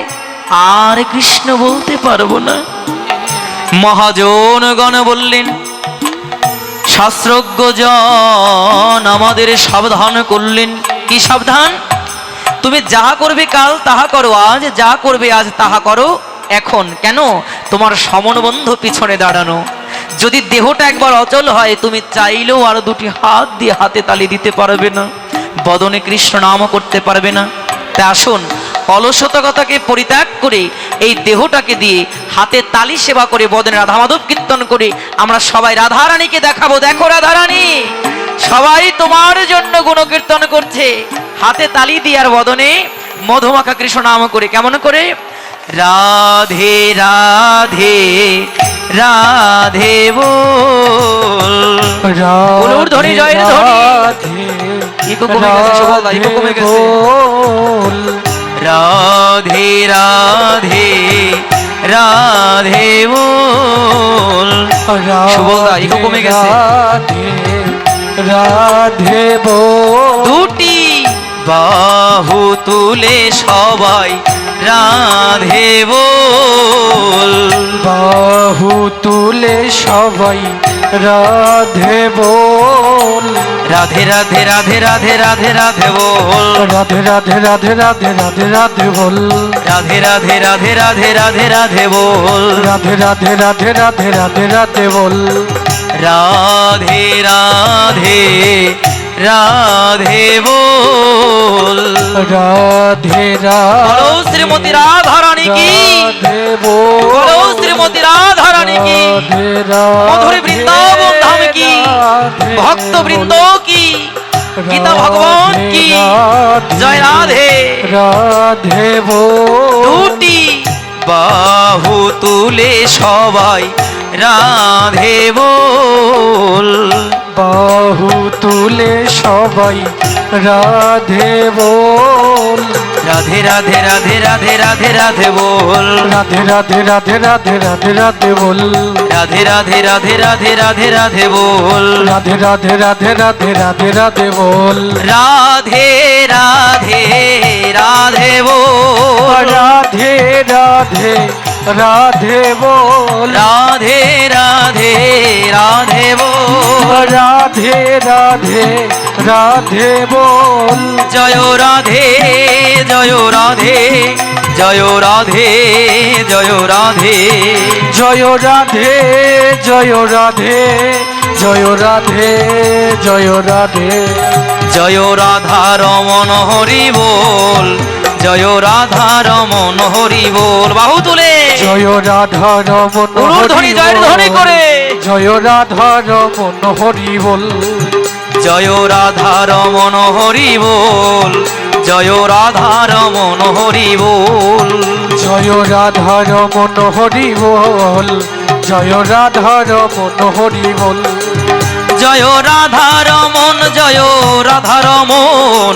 আর কৃষ্ণ বলতে পারবো না। মহাজনগণ বললেন, শাস্ত্রজ্ঞ জন আমাদের সাবধান করলেন। কি সাবধান? তুমি যাহা করবে কাল তাহা করো, আজ যা করবে আজ তাহা করো এখন। কেন? তোমার সমনবন্ধ পিছনে দাঁড়ানো। যদি দেহটা একবার অচল হয়, তুমি চাইলেও আর দুটি হাত দিয়ে হাতে তালি দিতে পারবে না, বদনে কৃষ্ণ নামও করতে পারবে না। তাই আসুন, অলসতাকে পরিত্যাগ করে এই দেহটাকে দিয়ে হাতে তালি সেবা করে বদনে রাধা মাধব কীর্তন করে আমরা সবাই রাধারানীকে দেখাবো। দেখো রাধারানী, সবাই তোমার জন্য গুণকীর্তন করছে, হাতে তালি দিয়ে আর বদনে মধুমাখা কৃষ্ণ নাম করে। কেমন করে? রাধে রাধে রাধে বল, বলুর ধ্বনি জয়ের ধ্বনি। ইকো কমে গেছে, সুবলদা, ইকো কমে গেছে। রাধে রাধে রাধে বল, সুবলদা, ইকো কমে গেছে। রাধে বল, দুটি বাহু তুলে সবাই রাধে বল, বাহু তুলে সবাই রাধে বল, রাধে রাধে রাধে রাধে রাধে রাধে বল, রাধে রাধে রাধে রাধে রাধে রাধে বল, রাধে রাধে রাধে রাধে রাধে রাধে বল, রাধে রাধে রাধে রাধে রাধে রাধে বল, রাধে রাধে রাধে বল, রাধে বলো শ্রীমতী রাধারানী কি, রাধে বল, বলো শ্রীমতী রাধারানী কি, মধুরী বৃন্দাবন ধাম কি, ভক্ত বৃন্দ কি, গীতা ভগবান কি, জয় রাধে। রাধে বল, দুটি বাহু তুলে সবাই রাধে বল, বাহু তুলে সবাই রাধে বল, রাধে রাধে রাধে রাধে রাধে রাধে বল, রাধে রাধে রাধে রাধে রাধে রাধে বল, রাধে রাধে রাধে রাধে রাধে রাধে বল, রাধে রাধে রাধে রাধে রাধে রাধে বল, রাধে রাধে রাধে বল, রাধে রাধে রাধে বল, রাধে রাধে রাধে বল, রাধে রাধে রাধে বল, জয় রাধে জয় রাধে জয় রাধে জয় রাধে, জয় রাধে জয় রাধে জয় রাধে জয় রাধে, জয় রাধা রমন হরি বল, জয় রাধা রমন হরি বল। বাহু তুলে জয় রাধা রমন উলুর ধ্বনি জয়ের ধ্বনি করে, জয় রাধা রমন হরি বল, জয় রাধা রমন হরি বল, জয় রাধা রমন হরি বল, জয় রাধা রমন হরি বল, জয় রাধা রমন হরি বল, জয় রাধা রমন জয় রাধা রমন,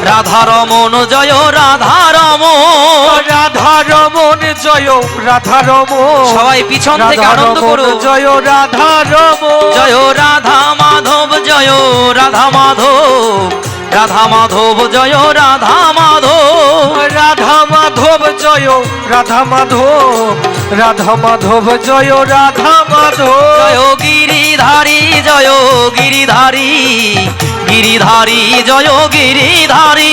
রাধা রমন জয় রাধা রমন, রাধা রমন জয় রাধা রমন, সবাই পিছন থেকে আনন্দ করো। জয় রাধা রমন, জয় রাধা মাধব জয় রাধা মাধব, রাধা মাধব জয় রাধা মাধব, রাধা মাধব জয় রাধা মাধব, রাধা মাধব জয় রাধা মাধব, জয় গিরিধারী জয় গিরিধারী, গিরিধারী জয় গিরিধারী,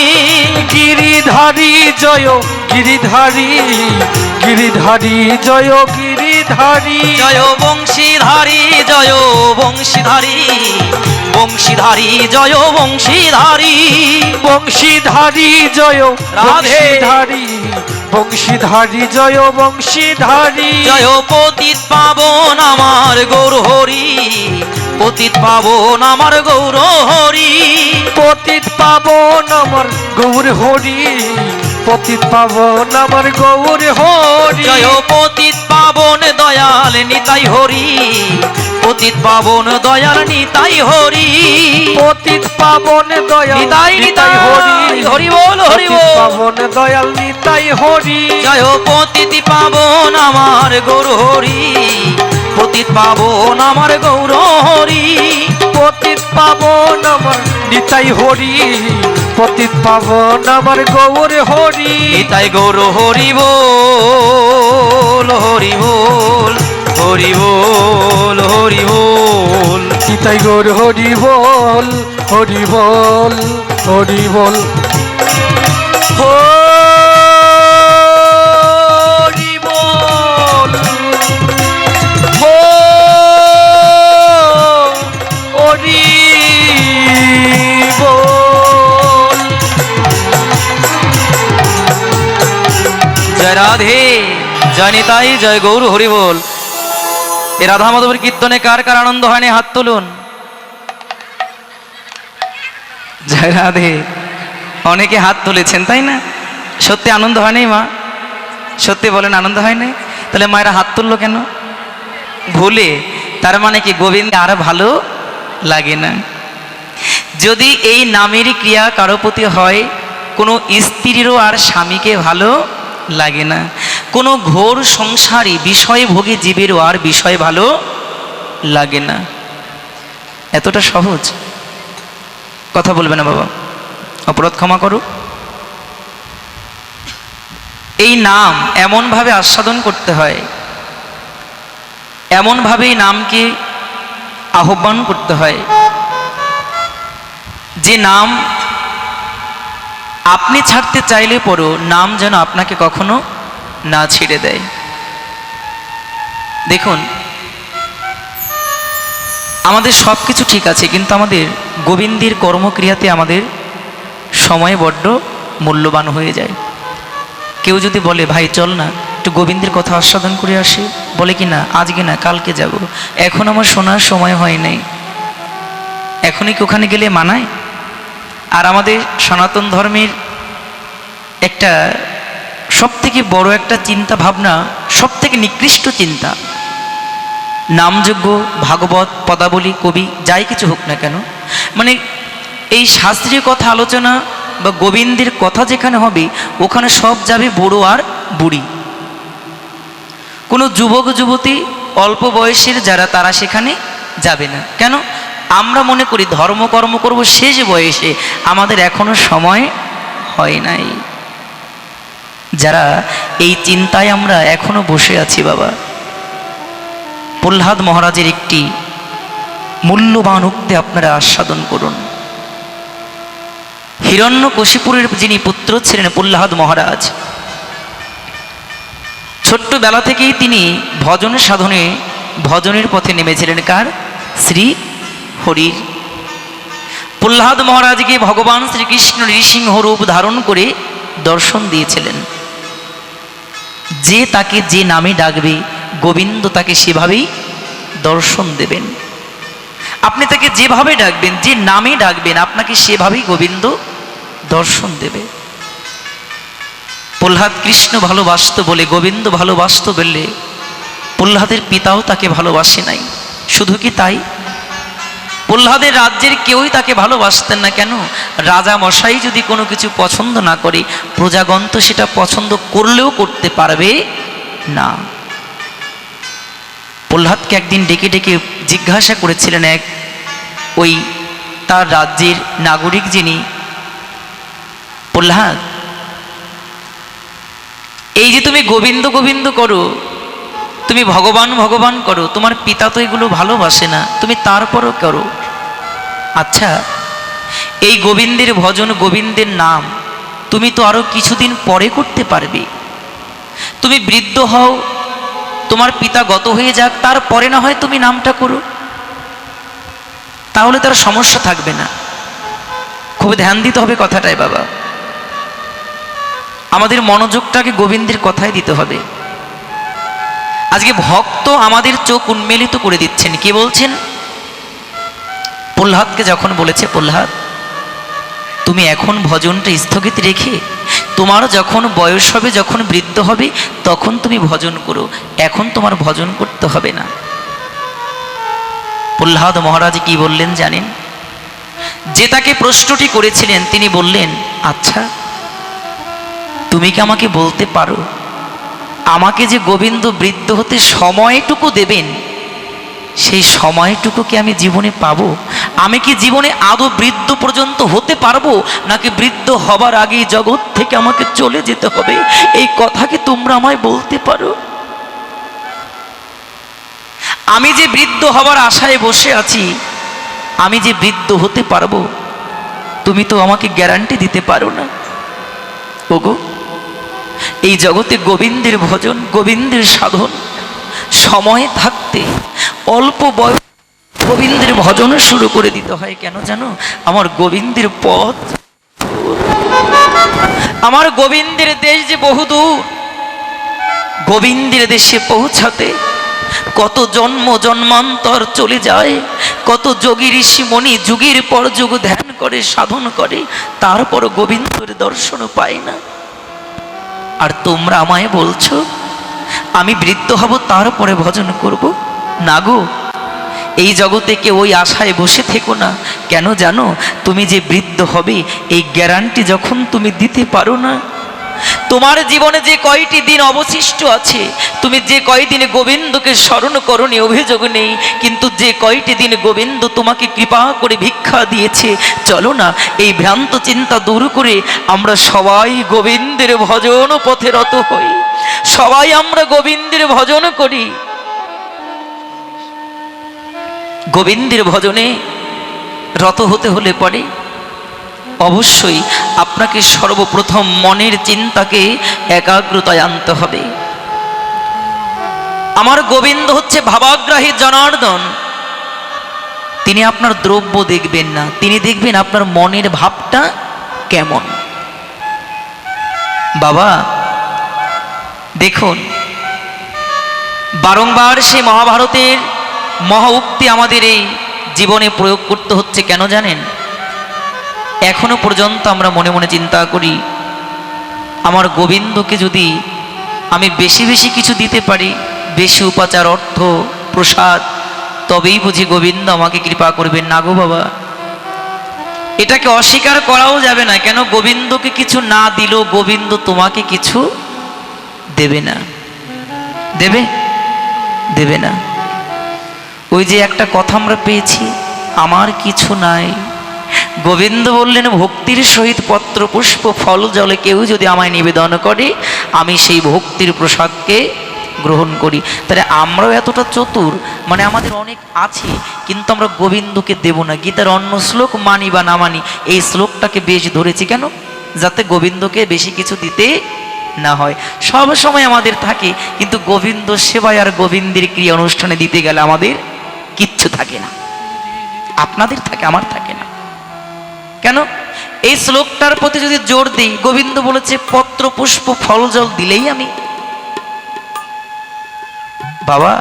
গিরিধারী জয় গিরিধারী, গিরিধারী জয় গিরিধারী, জয় বংশীধারী জয় বংশীধারী, বংশীধারী জয় বংশীধারী, বংশীধারী জয় রাধে। বংশীধারী, বংশীধারী জয় বংশীধারী, জয় পতিত পাবন আমার গৌর হরি, পতিত পাবন আমার গৌর হরি, পতিত পাবন আমার গৌর হরি, পতিত পাবন আমার গৌর হরি, জয় পতিত পাবন দয়াল নিতাই হরি, পতিত পাবন দয়াল নিতাই হরি, পতিত পাবন দয়াল নিতাই নিতাই হরি, হরি বল হরি পতিত বল, পাবন দয়াল নিতাই হরি। জয় পতিত পাবন আমার গৌর হরি, পতিত পাবন আমার গৌর হরি, পতিত পাবন আমার নিতাই হরি, পতিত পাবন আমার গৌর হরি। নিতাই গৌর হরি বল, হরি বল, হরি বল, হরি বল। নিতাই গৌর হরি বল, হরি বল, হরি বল। হরি বল, হরি বল। জয় রাধে, জয় নিতাই, জয় গৌর হরি বল। এ রাধা মাধবের কীর্তনে কার কার আনন্দ হয়নি হাত তুলুন। জয় রাধে। অনেকে হাত তুলেছেন তাই না? সত্যি আনন্দ হয় নাই মা? সত্যি বলেন আনন্দ হয় নাই? তাহলে মায়েরা হাত তুললো কেন? ভুলে। তার মানে কি গোবিন্দ আর ভালো লাগে না? যদি এই নামের ক্রিয়া কারো প্রতি হয়, কোনো স্ত্রীরও আর স্বামীকে ভালো লাগে না, কোনো ঘোর সংসারী বিষয়ভোগী জীবেরও আর বিষয় ভালো লাগে না। এতটা সহজ। কথা বলবে না বাবা, অপরাধ ক্ষমা করো। এই নাম এমনভাবে আস্বাদন করতে হয়, এমনভাবে এই নামকে আহ্বান করতে হয় যে নাম আপনি ছাড়তে চাইলে পরও নাম যেন আপনাকে কখনো না ছেড়ে দেয়। দেখুন, আমাদের সব কিছু ঠিক আছে, কিন্তু আমাদের গোবিন্দের কর্মক্রিয়াতে আমাদের সময় বড্ড মূল্যবান হয়ে যায়। কেউ যদি বলে ভাই চল না একটু গোবিন্দের কথা আস্বাদন করে আসি, বলে কি না আজকে না কালকে যাব, এখন আমার শোনার সময় হয় নাই, এখনই কি ওখানে গেলে মানায়? আর আমাদের সনাতন ধর্মের একটা সবথেকে বড় একটা চিন্তা ভাবনা, সবথেকে নিকৃষ্ট চিন্তা, নামযজ্ঞ, ভাগবত, পদাবলী, কবি যাই কিছু হোক না কেন, মানে এই শাস্ত্রীয় কথা আলোচনা বা গোবিন্দের কথা যেখানে হবে ওখানে সব যাবে বুড়ো আর বুড়ি। কোনো যুবক যুবতী অল্প বয়সের যারা তারা সেখানে যাবে না। কেন? আমরা মনে করি ধর্মকর্ম করব শেষ বয়সে, আমাদের এখনো সময় হয় নাই। যারা এই চিন্তায় আমরা এখনো বসে আছি বাবা, প্রহ্লাদ মহারাজের একটি মূল্যবান উক্তি আপনারা আস্বাদন করুন। হিরণ্যকশিপুরের যিনি পুত্র ছিলেন প্রহ্লাদ মহারাজ, ছোট্টবেলা থেকেই তিনি ভজন সাধনে ভজনের পথে নেমেছিলেন। কার? শ্রী হরির। প্রহ্লাদ মহারাজকে ভগবান শ্রীকৃষ্ণ নৃসিংহ রূপ ধারণ করে দর্শন দিয়েছিলেন। যে তাকে যে নামে ডাকবে গোবিন্দ তাকে সেভাবেই দর্শন দেবেন। আপনি তাকে যেভাবে ডাকবেন, যে নামে ডাকবেন, আপনাকে সেভাবেই গোবিন্দ দর্শন দেবে। প্রহ্লাদ কৃষ্ণ ভালোবাসত বলে, গোবিন্দ ভালোবাসত বললে প্রহ্লাদের পিতাও তাকে ভালোবাসে নাই। শুধু কি তাই? প্রহ্লাদের রাজ্যের কেউই তাকে ভালোবাসতেন না। কেন? রাজা মশাই যদি কোনো কিছু পছন্দ না করে, প্রজাগণ তো সেটা পছন্দ করলেও করতে পারবে না। প্রহ্লাদকে একদিন ডেকে ডেকে জিজ্ঞাসা করেছিলেন এক ওই তার রাজ্যের নাগরিক যিনি, প্রহ্লাদ, এই যে তুমি গোবিন্দ গোবিন্দ করো, তুমি ভগবান ভগবান করো, তোমার পিতা তো এগুলো ভালোবাসে না, তুমি তারপরও করো। আচ্ছা, এই গোবিন্দের ভজন, গোবিন্দের নাম তুমি তো আরো কিছুদিন পরে করতে পারবে। তুমি বৃদ্ধ হও, তোমার পিতা গত হয়ে যাক, তারপরে না হয় তুমি নামটা করো, তাহলে তার সমস্যা থাকবে না। খুব ধ্যান দিতে হবে কথাটায় বাবা, আমাদের মনোযোগটাকে গোবিন্দের কথায় দিতে হবে। আজকে ভক্ত আমাদের চোখ উন্মেলিত করে দিচ্ছেন। কি বলছেন? প্রহ্লাদকে যখন বলেছে, প্রহ্লাদ তুমি এখন ভজনটা স্থগিত রেখে তোমার যখন বয়স হবে, যখন বৃদ্ধ হবে, তখন তুমি ভজন করো, এখন তোমার ভজন করতে হবে না। প্রহ্লাদ মহারাজ কি বললেন জানেন? যে তাকে প্রশ্নটি করেছিলেন তিনি বললেন, আচ্ছা তুমি কি আমাকে বলতে পারো, আমাকে যে গোবিন্দ বৃদ্ধ হতে সময়টুকু দেবেন, সেই সময়টুকু কি আমি জীবনে পাবো? আমি কি জীবনে আদৌ বৃদ্ধ পর্যন্ত হতে পারবো, নাকি বৃদ্ধ হবার আগেই জগৎ থেকে আমাকে চলে যেতে হবে? এই কথা কি তোমরা আমায় বলতে পারো? আমি যে বৃদ্ধ হবার আশায় বসে আছি, আমি যে বৃদ্ধ হতে পারবো, তুমি তো আমাকে গ্যারান্টি দিতে পারো না। ওগো, এই জগতে গোবিন্দের ভজন, গোবিন্দের সাধন, সময় থাকতে অল্প বয়স গোবিন্দের ভজন শুরু করে দিতে হয়। কেন জানো? আমার গোবিন্দের পথ, আমার গোবিন্দের দেশ যে বহুদূর। গোবিন্দের দেশে পৌঁছাতে কত জন্ম জন্মান্তর চলে যায়, কত যোগী ঋষি মণি যুগের পর যুগ ধ্যান করে, সাধন করে, তারপর গোবিন্দের দর্শন পায় না। আর তোমরা আমায় বলছো আমি বৃদ্ধ হব তারপরে ভজন করব? না গো, এই জগতে কেউ ওই আশায় বসে থেকো না। কেন জানো? তুমি যে বৃদ্ধ হবে এই গ্যারান্টি যখন তুমি দিতে পারো না, তোমার জীবনে যে কয়টি দিন অবশিষ্ট আছে, তুমি যে কয়দিনে গোবিন্দকে স্মরণ করনি অভিযোগ নেই, কিন্তু যে কয়টি দিন গোবিন্দ তোমাকে কৃপা করে ভিক্ষা দিয়েছে, চলো না এই ভ্রান্ত চিন্তা দূর করে আমরা সবাই গোবিন্দের ভজন পথে রত হই, সবাই আমরা গোবিন্দের ভজন করি। গোবিন্দের ভজনে রত হতে হলে পরে অবশ্যই আপনাকে সর্বপ্রথম মনের চিন্তাকে একাগ্রতায় আনতে হবে। আমার গোবিন্দ হচ্ছে ভাবাগ্রাহী জনার্দন। তিনি আপনার দ্রব্য দেখবেন না, তিনি দেখবেন আপনার মনের ভাবটা কেমন। বাবা দেখুন, বারংবার সেই মহাভারতের মহা উক্তি আমাদের এই জীবনে প্রয়োগ করতে হচ্ছে। কেন জানেন? এখনো পর্যন্ত আমরা মনে মনে চিন্তা করি, আমার গোবিন্দকে যদি আমি বেশি বেশি কিছু দিতে পারি, বেশি উপাচার, অর্থ, প্রসাদ, তবেই বুঝি গোবিন্দ আমাকে কৃপা করবেন। না গো বাবা, এটাকে অস্বীকার করাও যাবে না। কেন? গোবিন্দকে কিছু না দিলেও গোবিন্দ তোমাকে কিছু দেবে না। দেবে? দেবে না। ওই যে একটা কথা আমরা পেয়েছি, আমার কিছু নাই। গোবিন্দ বললেন, ভক্তির সহিত পত্র পুষ্প ফল জলে কেউ যদি আমায় নিবেদন করে, আমি সেই ভক্তির প্রসাদকে গ্রহণ করি। তাহলে আমরাও এতটা চতুর, মানে আমাদের অনেক আছে, কিন্তু আমরা গোবিন্দকে দেব না। গীতার অন্য শ্লোক মানি বা না মানি, এই শ্লোকটাকে বেশ ধরেছি। কেন? যাতে গোবিন্দকে বেশি কিছু দিতে না হয়। সব সময় আমাদের থাকে, কিন্তু গোবিন্দ সেবায় আর গোবিন্দের ক্রিয়া অনুষ্ঠানে দিতে গেলে আমাদের কিচ্ছু থাকে না। আপনাদের থাকে, আমার থাকে না। কেন? এই শ্লোকটার প্রতি যদি জোর দিই, গোবিন্দ বলেছে পত্র পুষ্প ফল জল দিলেই আমি। বাবা,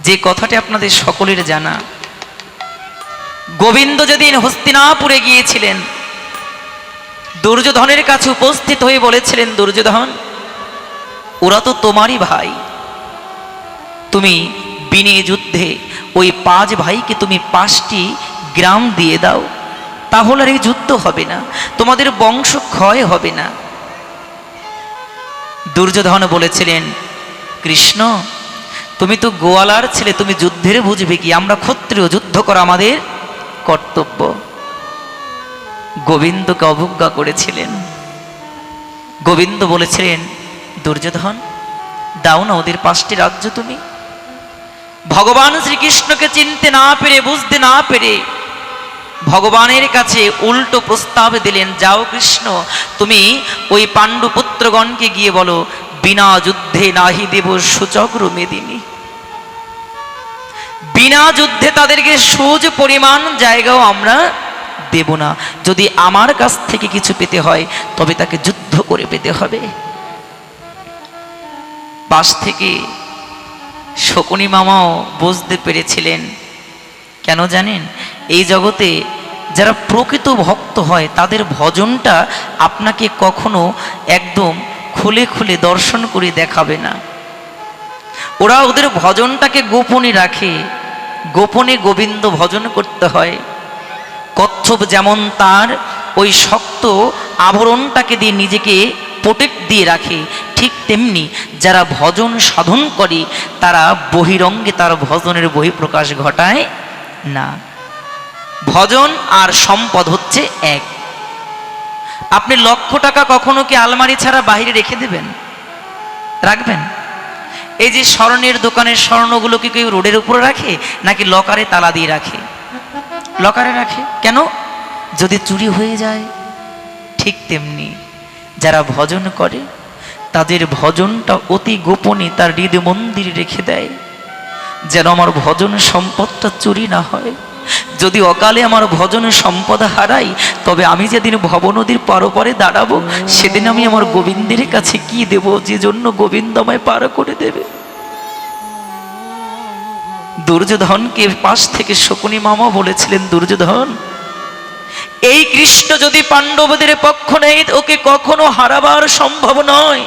যে কথাটি আপনাদের সকলের জানা, গোবিন্দ যেদিন হস্তিনাপুরে গিয়েছিলেন, দুর্যোধনের কাছে উপস্থিত হয়ে বলেছিলেন, দুর্যোধন, ওরা তো তোমারই ভাই, তুমি বিনে যুদ্ধে ওই 5 ভাইকে তুমি 5টি গ্রাম দিয়ে দাও, তাহলে আর এই যুদ্ধ হবে না, তোমাদের বংশ ক্ষয় হবে না। দুর্যোধন বলেছিলেন, কৃষ্ণ, তুমি তো গোয়ালার ছেলে, তুমি যুদ্ধের বুঝবে কি? আমরা ক্ষত্রিয়, যুদ্ধ করা আমাদের কর্তব্য। গোবিন্দকে অবজ্ঞা করেছিলেন। গোবিন্দ বলেছিলেন, দুর্যোধন, দাও না ওদের 5টি রাজ্য তুমি। ভগবান শ্রীকৃষ্ণকে চিনতে না পেরে, বুঝতে না পেরে ভগবানের কাছে উল্টো প্রস্তাব দিলেন, যাও কৃষ্ণ, তুমি ওই পাণ্ডু পুত্রগণকে গিয়ে বলো, বিনা যুদ্ধে নাহি দেব সুচক্র মেদিনী। বিনা যুদ্ধে তাদেরকে সুজ পরিমাণ জায়গাও আমরা দেব না। যদি আমার কাছ থেকে কিছু পেতে হয়, তবে তাকে যুদ্ধ করে পেতে হবে। পাশ থেকে শকুনি মামাও বুঝতে পেরেছিলেন। কেন জানেন? এই জগতে যারা প্রকৃত ভক্ত হয়, তাদের ভজনটা আপনাকে কখনো একদম খুলে খুলে দর্শন করে দেখাবে না। ওরা ওদের ভজনটাকে গোপনে রাখে। গোপনে গোবিন্দ ভজন করতে হয়। কচ্ছপ যেমন তার ওই শক্ত আভরণটাকে দিয়ে নিজেকে প্রোটেক্ট দিয়ে রাখে, ঠিক তেমনি যারা ভজন সাধন করে তারা বহিরঙ্গে তার ভজনের বহিঃপ্রকাশ ঘটায় না। ভজন আর সম্পদ হচ্ছে এক। আপনি লক্ষ টাকা কখনো কি আলমারি ছাড়া বাইরে রেখে দেবেন? রাখবেন? এই যে স্বর্ণের দোকানের স্বর্ণগুলো কি কেউ রোডের উপরে রাখে নাকি লকারে তালা দিয়ে রাখে? লকারে রাখে। কেন? যদি চুরি হয়ে যায়। ঠিক তেমনি যারা ভজন করে তাদের ভজনটা অতি গোপনে তার হৃদয় মন্দিরে রেখে দেয়, যেন আমার ভজন সম্পদটা চুরি না হয়। যদি অকালে আমার ভজন সম্পদ হারাই, তবে আমি যেদিন ভব নদীর পারপারে দাঁড়াবো, সেদিন আমি আমার গোবিন্দের কাছে কি দেব, যে জন্য গোবিন্দ আমায় পার করে দেবে। দুর্যোধনকে পাশ থেকে শকুনি মামা বলেছিলেন, দুর্যোধন, এই কৃষ্ণ যদি পাণ্ডবদের পক্ষ নেই, ওকে কখনো হারাবার সম্ভব নয়।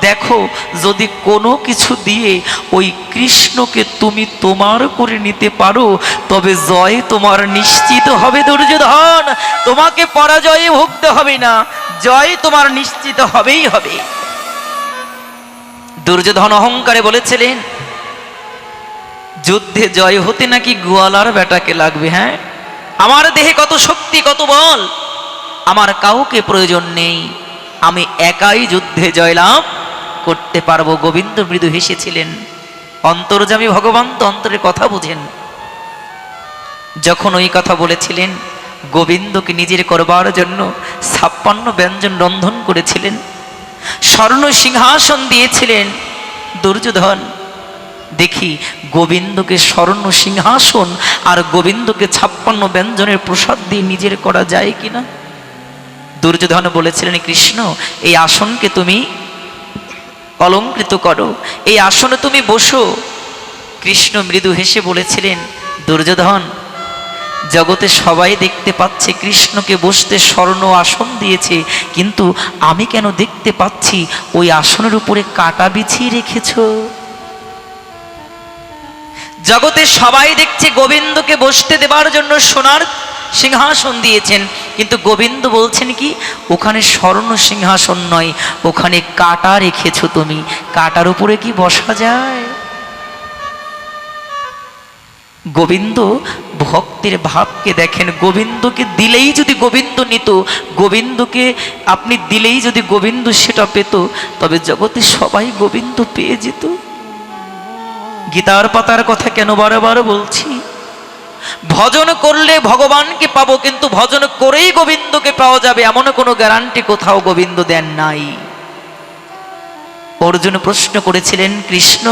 দেখো, যদি কোনো কিছু দিয়ে ওই কৃষ্ণকে তুমি তোমার করে নিতে পারো, তবে জয় তোমার নিশ্চিত হবে। দুর্যোধন, তোমাকে পরাজয়ে ভুগতে হবে না, জয় তোমার নিশ্চিত হবেই হবে। দুর্যোধন অহংকারে বলেছিলেন, যুদ্ধে জয় হতে নাকি গোয়ালার বেটাকে লাগবে। হ্যাঁ, আমার দেহে কত শক্তি, কত বল, আমার কাউকে প্রয়োজন নেই, আমি একাই যুদ্ধে জয়লাভ করতে পারবো। গোবিন্দ মৃদু হেসেছিলেন। অন্তর্যামী ভগবান তো অন্তরের কথা বুঝেন। যখন ওই কথা বলেছিলেন, গোবিন্দকে নিজের করবার জন্য 56 ব্যঞ্জন রন্ধন করেছিলেন, স্বর্ণ সিংহাসন দিয়েছিলেন। দুর্যোধন, দেখি গোবিন্দকে স্বর্ণ সিংহাসন আর গোবিন্দকে 56 ব্যঞ্জনের প্রসাদ দিয়ে নিজের করা যায় কিনা। দুর্যোধন বলেছিলেন, কৃষ্ণ, এই আসনকে তুমি অলঙ্কৃত করো, এই আসনে তুমি বসো। কৃষ্ণ মৃদু হেসে বলেছিলেন, দুর্যোধন, জগতে সবাই দেখতে পাচ্ছে কৃষ্ণকে বসতে স্বর্ণ আসন দিয়েছে, কিন্তু আমি কেন দেখতে পাচ্ছি ওই আসনের উপরে কাঁটা বিছিয়ে রেখেছ? জগতে সবাই দেখছে গোবিন্দকে বসতে দেবার জন্য সোনার সিংহাসন দিয়েছেন, কিন্তু গোবিন্দ বলছেন কি, ওখানে স্বর্ণ সিংহাসন নয়, ওখানে কাঁটা রেখেছো তুমি, কাঁটার উপরে কি বসা যায়? গোবিন্দ ভক্তের ভাবকে দেখেন। গোবিন্দকে দিলেই যদি গোবিন্দ নিত, গোবিন্দকে আপনি দিলেই যদি গোবিন্দ সেটা পেত, তবে জগতে সবাই গোবিন্দ পেয়ে যেত। গীতার পাতার কথা কেন বারবার বলছি? ভজন করলে ভগবানকে পাবো, কিন্তু ভজন করেই গোবিন্দকে পাওয়া যাবে এমন কোনো গ্যারান্টি কোথাও গোবিন্দ দেন নাই। অর্জুন প্রশ্ন করেছিলেন, কৃষ্ণ,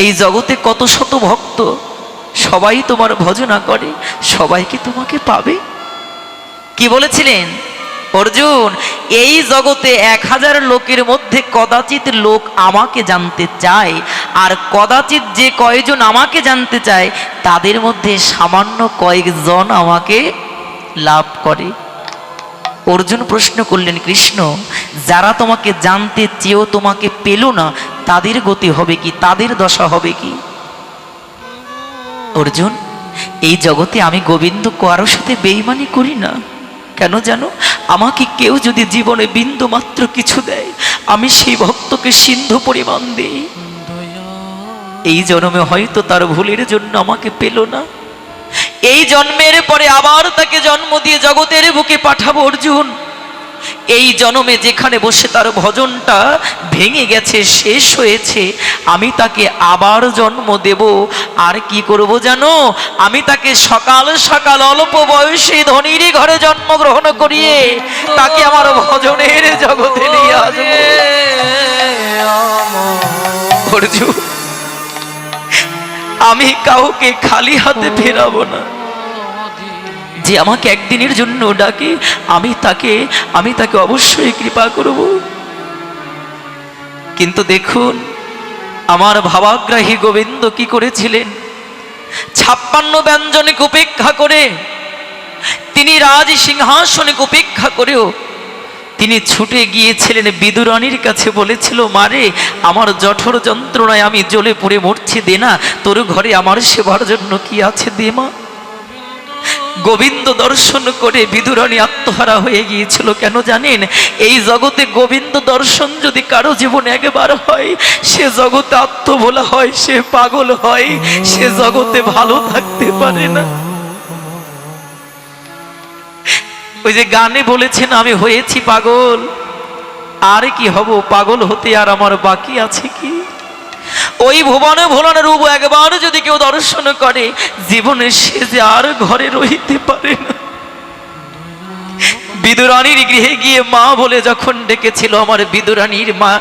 এই জগতে কত শত ভক্ত, সবাই তোমার ভজনা করে, সবাই কি তোমাকে পাবে? কি বলেছিলেন অর্জুন? এই জগতে 1000 লোকের মধ্যে কদাচিৎ লোক আমাকে জানতে চায়, আর কদাচিৎ যে কয়জন আমাকে জানতে চায় তাদের মধ্যে সামান্য কয়েকজন আমাকে লাভ করে। অর্জুন প্রশ্ন করলেন, কৃষ্ণ, যারা তোমাকে জানতে চেয়েও তোমাকে পেল না, তাদের গতি হবে কি, তাদের দশা হবে কি? অর্জুন, এই জগতে আমি গোবিন্দ কারোর সাথে বেঈমানি করি না। কেন জানো? আমাকে কেউ যদি জীবনে বিন্দু মাত্র কিছু দেয়, আমি সেই ভক্তকে সিন্ধু পরিমাণ দিই। এই জন্মে হয়তো তার ভুলের জন্য আমাকে পেল না, এই জন্মের পরে আবার তাকে জন্ম দিয়ে জগতের বুকে পাঠাবো। অর্জুন, এই জন্মে যেখানে বসে তার ভজনটা ভেঙে গেছে, শেষ হয়েছে, আমি তাকে আবার জন্ম দেব। আর কি করব জানো? আমি তাকে সকাল সকাল অল্প বয়সে ধনীর ঘরে জন্মগ্রহণ করিয়ে তাকে আমার ভজনের জগতে নিয়ে আসবো। অর্জুন, আমি কাউকে খালি হাতে ফেরাবো না। যে আমাকে একদিনের জন্য ডাকে, আমি তাকে অবশ্যই কৃপা করব। কিন্তু দেখুন, আমার ভাবাগ্রাহী গোবিন্দ কি করেছিলেন? 56 ব্যঞ্জনকে উপেক্ষা করে, তিনি রাজ সিংহাসনকে উপেক্ষা করেও তিনি ছুটে গিয়েছিলেন বিদুরানীর কাছে। বলেছিল, মারে, আমার জঠর যন্ত্রণায় আমি জ্বলে পুড়ে মরছি, দে না, তোর ঘরে আমার সেবার জন্য কি আছে, দে মা। গোবিন্দ দর্শন করে বিদুরানী আত্মহারা হয়ে গিয়েছিল। কেন জানেন? এই জগতে গোবিন্দ দর্শন যদি কারো জীবনে একবার হয়, সে জগতে আত্মভোলা হয়, সে পাগল হয়, সে জগতে ভালো থাকতে পারে না। ওই যে গানে বলেছেন, আমি হয়েছি পাগল, আর কি হব, পাগল হতে আর আমার বাকি আছে কি? ওই ভুবনে ভোলানো রূপ একবার যদি কেউ দর্শন করে, জীবনে সে যে আর ঘরে রইতে পারে না। বিদুরানীর গৃহে গিয়ে মা বলে যখন ডেকেছিল, আমার বিদুরানীর মা,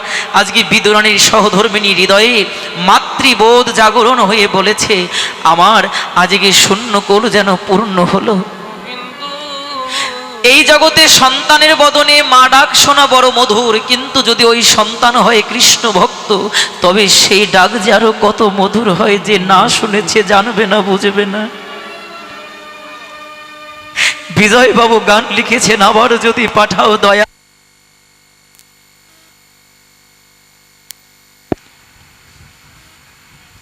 আজকে বিদুরানীর সহধর্মিনী হৃদয়ে মাতৃবোধ জাগরণ হয়ে বলেছে, আমার আজকে শূন্য কোল যেন পূর্ণ হলো। এই জগতে সন্তানের বদনে মা ডাক শোনা বড় মধুর, কিন্তু যদি ওই সন্তান হয় কৃষ্ণ ভক্ত, তবে সেই ডাক যে আরো কত মধুর হয়, যে না শুনেছে জানবে না, বুঝবে না। বিজয় বাবু গান লিখেছেন, আবার যদি পাঠাও দয়া,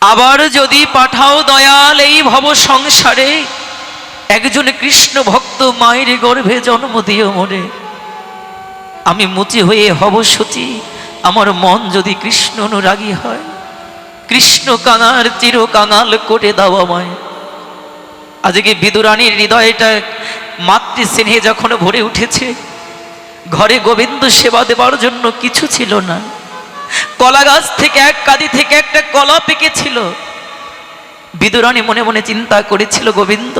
আবার যদি পাঠাও দয়াল এই ভব সংসারে, একজন কৃষ্ণ ভক্ত মায়ের গর্ভে জন্ম দিও মনে। আমি মুচি হয়ে হব সতী, আমার মন যদি কৃষ্ণ অনুরাগী হয়, কৃষ্ণ কাঙাল চির কাঙাল করে দাও আমায়। আজকে বিদুরানীর হৃদয়টা মাতৃ স্নেহে যখন ভরে উঠেছে, ঘরে গোবিন্দ সেবা দেবার জন্য কিছু ছিল না। কলা গাছ থেকে, এক কাঁদি থেকে একটা কলা পেকেছিল। বিদুরানী মনে মনে চিন্তা করেছিল, গোবিন্দ,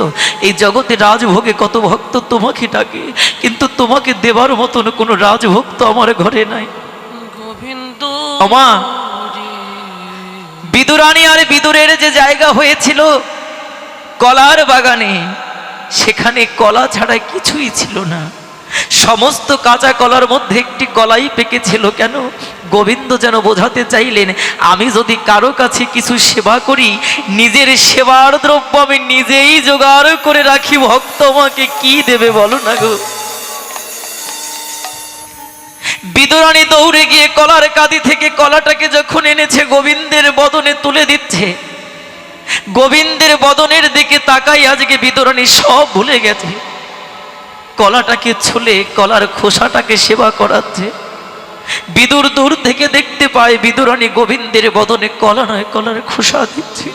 এই জগতে রাজভোগে কত ভক্ত তোমাকে ডাকে, কিন্তু তোমাকে দেবার মতন কোনো রাজভক্ত আমার ঘরে নাই। গোবিন্দ মা, বিদুরানী আর বিদুরের যে জায়গা হয়েছিল কলার বাগানে, সেখানে কলা ছাড়া কিছুই ছিল না। সমস্ত কাঁচা কলার মধ্যে একটি কলাই পেকেছিল। কেন? গোবিন্দ যেন বোঝাতে চাইলেন, আমি যদি কারো কাছে কিছু সেবা করি, নিজের সেবার দ্রব্য আমি নিজেই জোগাড় করে রাখি, ভক্ত আমাকে কি দেবে বলো না গো। বিদুরানী দৌড়ে গিয়ে কলার কাঁদি থেকে কলাটাকে যখন এনেছে, গোবিন্দের বদনে তুলে দিচ্ছে। গোবিন্দের বদনের দিকে তাকাই আজকে বিদুরানী সব ভুলে গেছে। কলাটাকে ছুলে কলার খোসাটাকে সেবা করাচ্ছে। বিদুর দূর থেকে দেখতে পায় বিদুরানী গোবিন্দের বদনে কলা নয়, কলার খোসা দিচ্ছে।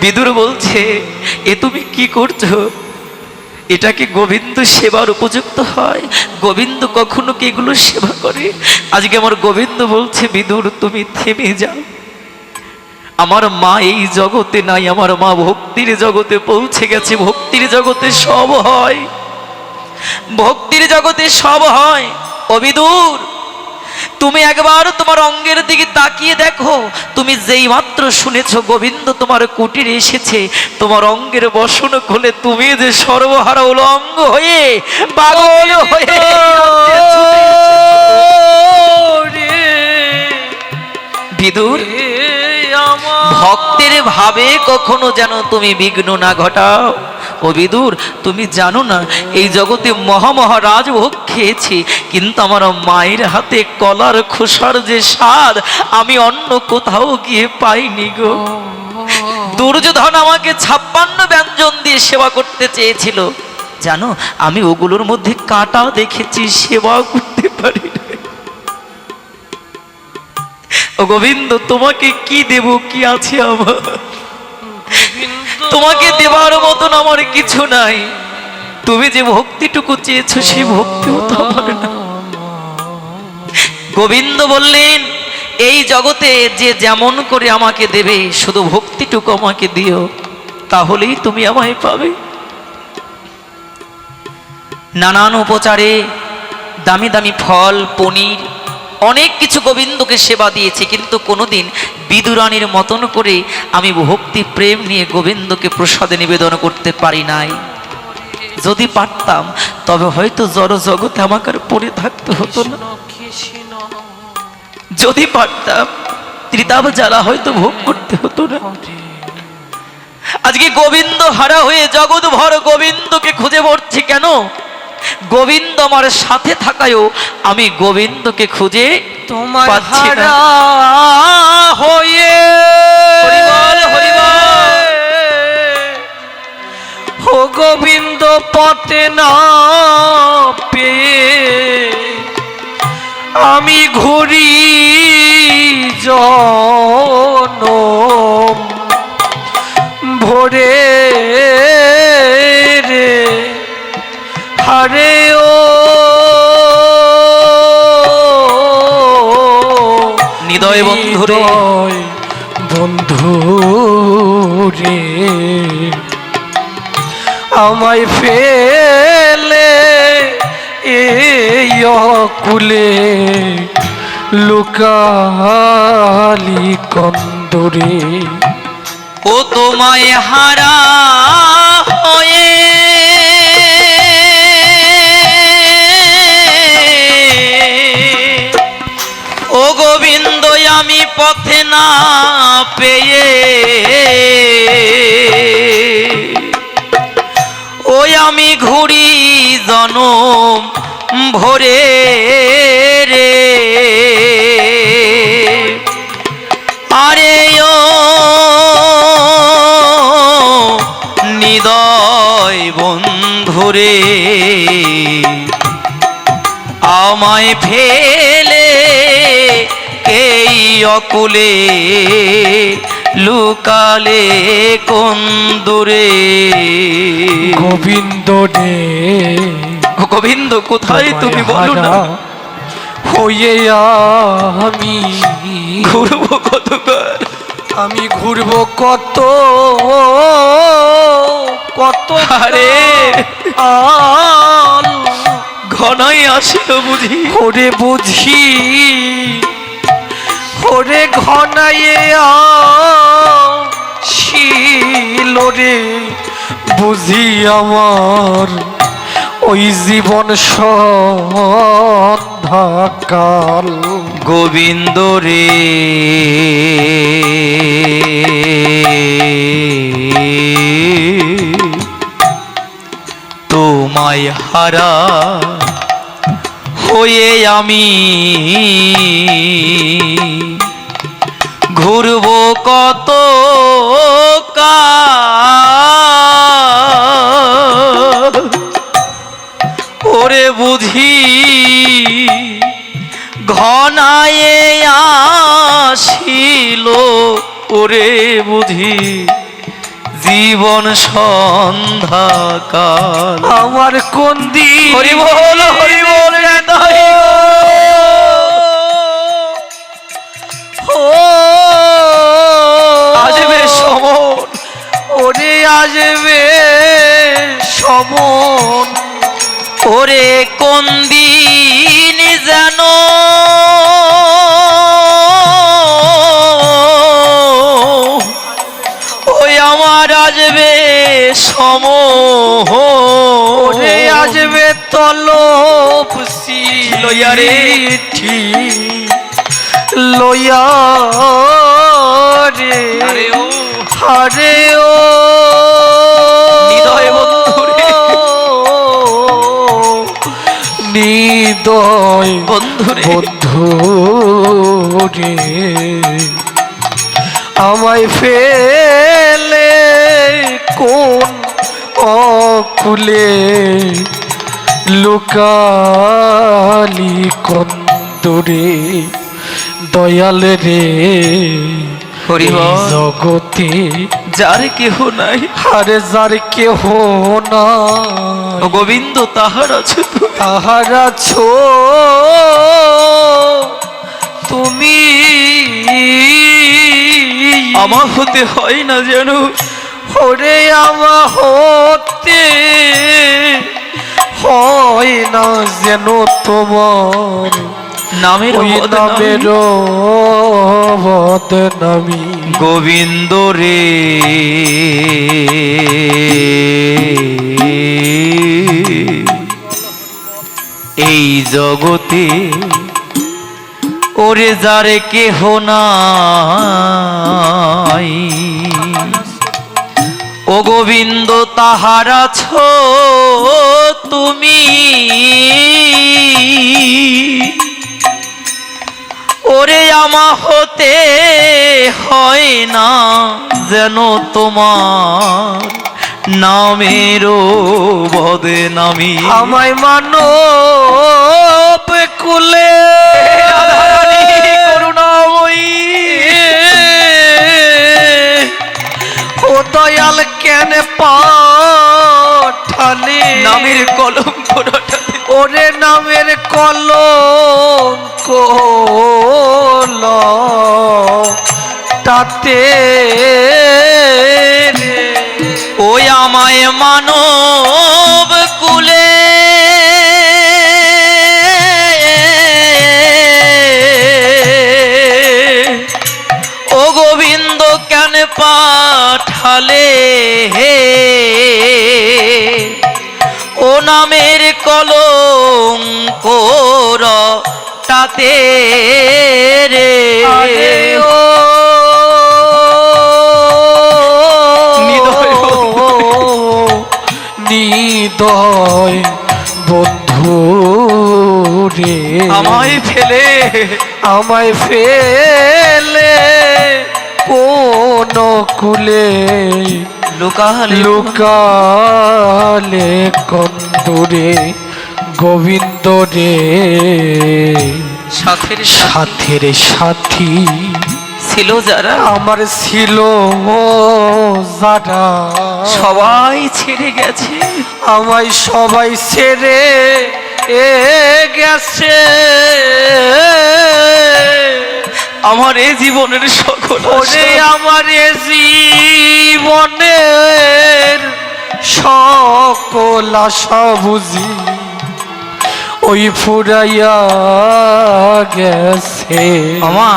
বিদুর বলছে, এ তুমি কি করছো? এটাকে গোবিন্দ সেবার উপযুক্ত হয়? গোবিন্দ কখনো কি এগুলো সেবা করে? আজকে আমার গোবিন্দ বলছে, বিদুর তুমি থেমে যাও, আমার মা এই জগতে নাই, আমার মা ভক্তির জগতে পৌঁছে গেছে। ভক্তির জগতে সব হয়, ভক্তির জগতে সব হয়। ও বিদুর, তুমি একবার তোমার অঙ্গের দিকে তাকিয়ে দেখো। তুমি যেই মাত্র শুনেছো গোবিন্দ তোমার কুটিরে এসেছে, তোমার অঙ্গের বসন খুলে তুমি যে সর্বহারা উলঙ্গ হয়ে পাগল হয়ে বিদুর, ভক্তের ভাবে কখনো যেন তুমি বিঘ্ন না ঘটাও। ও বিদুর, তুমি জানো না এই জগতে মহা রাজভোগ খেয়েছি, কিন্তু আমার মায়ের হাতে কলার খোসার যে স্বাদ আমি অন্য কোথাও গিয়ে পাইনি গো। দুর্যোধন আমাকে 56 ব্যঞ্জন দিয়ে সেবা করতে চেয়েছিল, জানো আমি ওগুলোর মধ্যে কাঁটা দেখেছি, সেবা করতে পারি না। ও গোবিন্দ, তোমাকে কি দেব, কি আছে আমার? তোমাকে দেবার মতন আমার কিছু নাই। তুমি যে ভক্তিটুকু চেয়েছো সেই ভক্তিও তো আমার না। গোবিন্দ বললেন, এই জগতে যে যেমন করে আমাকে দেবে, শুধু ভক্তিটুকু আমাকে দিও, তাহলেই তুমি আমায় পাবে। নানান উপচারে দামি দামি ফল, পনির, অনেক কিছু গোবিন্দকে সেবা দিয়েছি, কিন্তু কোনোদিন বিদুরানীর মতন করে আমি ভক্তি প্রেম নিয়ে গোবিন্দকে প্রসাদে নিবেদন করতে পারি নাই। যদি পারতাম তবে হয়তো জড় জগতে আমাকে আর পড়ে থাকতে হতো না। যদি পারতাম ত্রিতাব জ্বালা হয়তো ভোগ করতে হতো না। আজকে গোবিন্দ হারা হয়ে জগৎ ভর গোবিন্দকে খুঁজে মরছি কেন? গোবিন্দ আমার সাথে থাকায়ও আমি গোবিন্দকে খুঁজে তোমার পাচ্ছি না। হারা হয়ে হরি বল, হরি বল। পথে না পেয়ে আমি ঘুরি জনম ভরে রে হারে ও হৃদয় বন্ধু রে, বন্ধু রে আমায় ফেলে এই অকুলে লুকালি কন্দরে। ও তোমায় হারা হয়ে ও গোবিন্দ আমি পথে না পেয়ে ওই আমি ঘুরি জনম ভরে রে আরে ও হৃদয় বন্ধুরে আমায় ফেলে এই অকুলে লুকালে কোন দূরে। গোবিন্দ রে ও গোবিন্দ কোথায় তুমি বলো না, হয়ে আমি ঘুরবো কতবার, আমি ঘুরবো কত কত আরে আল ঘনাই আসিল বুঝি, ওরে বুঝি ওরে ঘনাইয়ে ছিল রে বুঝি আমার ওই জীবন সন্ধ্যাকাল। গোবিন্দ রে তোমায় হারা হয়ে আমি ঘুরবো কত কাল ওরে বুঝি ঘনায়ে আসিল ওরে বুঝি জীবন সন্ধ্যাকাল। আমার কোন দিন হরি বল হরি বল আসবে সমন ওরে আসবে সমন ওরে কোন দিন যেন ওই আমার আসবে ওরে আসবে তলব লইয়া রে চিঠি লইয়া রে হারে ও হৃদয় বন্ধু রে, হৃদয় বন্ধু রে বন্ধু রে আমায় ফেলে কোন অকুলে লুকালি কন্দরে। দয়াল রে হরি বল। এই জগতে যার কেহ নাই, হারে যার কেহ না ও গোবিন্দ তাহার আছে তুমি, তাহার আছো তুমি আমার হতে হয় না যেন ওরে আমা হতে হয় না যেন তোমার নামের ওই নামের বদনামি। গোবিন্দ রে এই জগতে ওরে যারে কেহ নাই ও গোবিন্দ তাহার আছো তুমি ওরে আমা হতে হয় না যেন তোমার নামেরও বদনামি। আমায় মানব কুলে রাধারানী করুণাময়ী, ও দয়াল কেন পাঠালে নামের কলঙ্ক রটাতে। ওরে নামের কলঙ্ক তাতে ওই আমায় মানব কুলে ও গোবিন্দ কেন পাঠালে হে, ও নামের কলঙ্ক রটাতে রে। আরে ও নিদয় বন্ধু রে, আমায় ফেলে কোন কুলে লুকালে লুকালে কন্দরে গোবিন্দ রে, সাথের সাথের সাথী ছিল যারা আমার ছিল যারা সবাই ছেড়ে গেছে, আমায় সবাই ছেড়ে গেছে, আমার এই জীবনের সকল ওরে আমার এ জীবনের সকল আশা বুঝি ওই ফুরাইয়া গেছে। আমা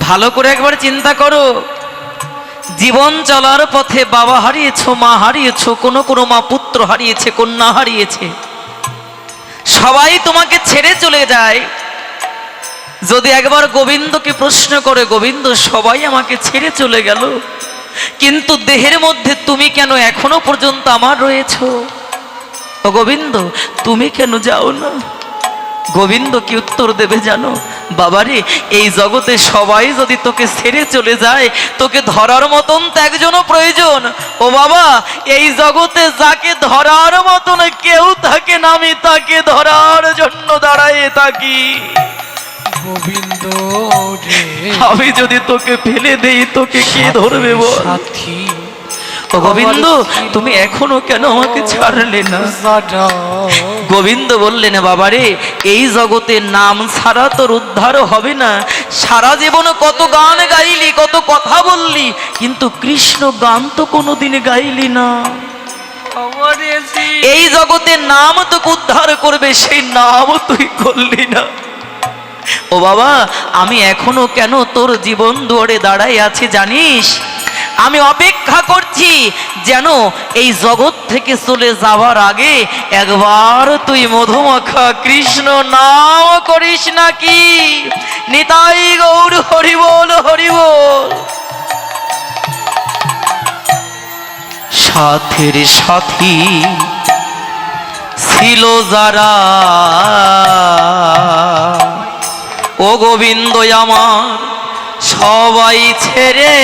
ভালো করে একবার চিন্তা করো, জীবন চলার পথে বাবা হারিয়েছো, মা হারিয়েছো, কোনো কোনো মা পুত্র হারিয়েছে, কন্যা হারিয়েছে, সবাই তোমাকে ছেড়ে চলে যায়। যদি একবার গোবিন্দকে প্রশ্ন করে, গোবিন্দ সবাই আমাকে ছেড়ে চলে গেল, কিন্তু দেহের মধ্যে তুমি কেন এখনো পর্যন্ত আমার রয়েছো? ও গোবিন্দ তুমি কেন যাও না? গোবিন্দ কি উত্তর দেবে জানো? বাবারে, এই জগতে সবাই যদি তোকে ছেড়ে চলে যায়, তোকে ধরার মতন তো একজনও প্রয়োজন। ও বাবা, এই জগতে যাকে ধরার মতন কেউ থাকে না, আমি তাকে ধরার জন্য দাঁড়ায় থাকি। গোবিন্দ রে, আমি যদি তোকে ফেলে দেই, তোকে কে ধরবে বল? সাথী ও গোবিন্দ তুমি এখনো কেন আমাকে ছাড়লে না? যারা গোবিন্দ বললেন, বাবারে, এই জগতে নাম ছাড়া তোর উদ্ধার হবে না। সারা জীবন কত গান গাইলি, কত কথা বললি, কিন্তু কৃষ্ণ গান তো কোনোদিন গাইলি না। আমার এ এই জগতে নাম তোকে উদ্ধার করবে, সেই নাম তুই করলি না। ও বাবা, আমি এখনো কেন তোর জীবন দুয়ারে দাঁড়াই আছি জানিস? আমি অপেক্ষা করছি যেন এই জগৎ থেকে চলে যাওয়ার আগে একবার তুই মধুমাখা কৃষ্ণ নাম করিস নাকি। নিতাই গৌর হরি বল, হরি বল। সাথের সাথী ছিল যারা, ও গোবিন্দ আমার সবাই ছেড়ে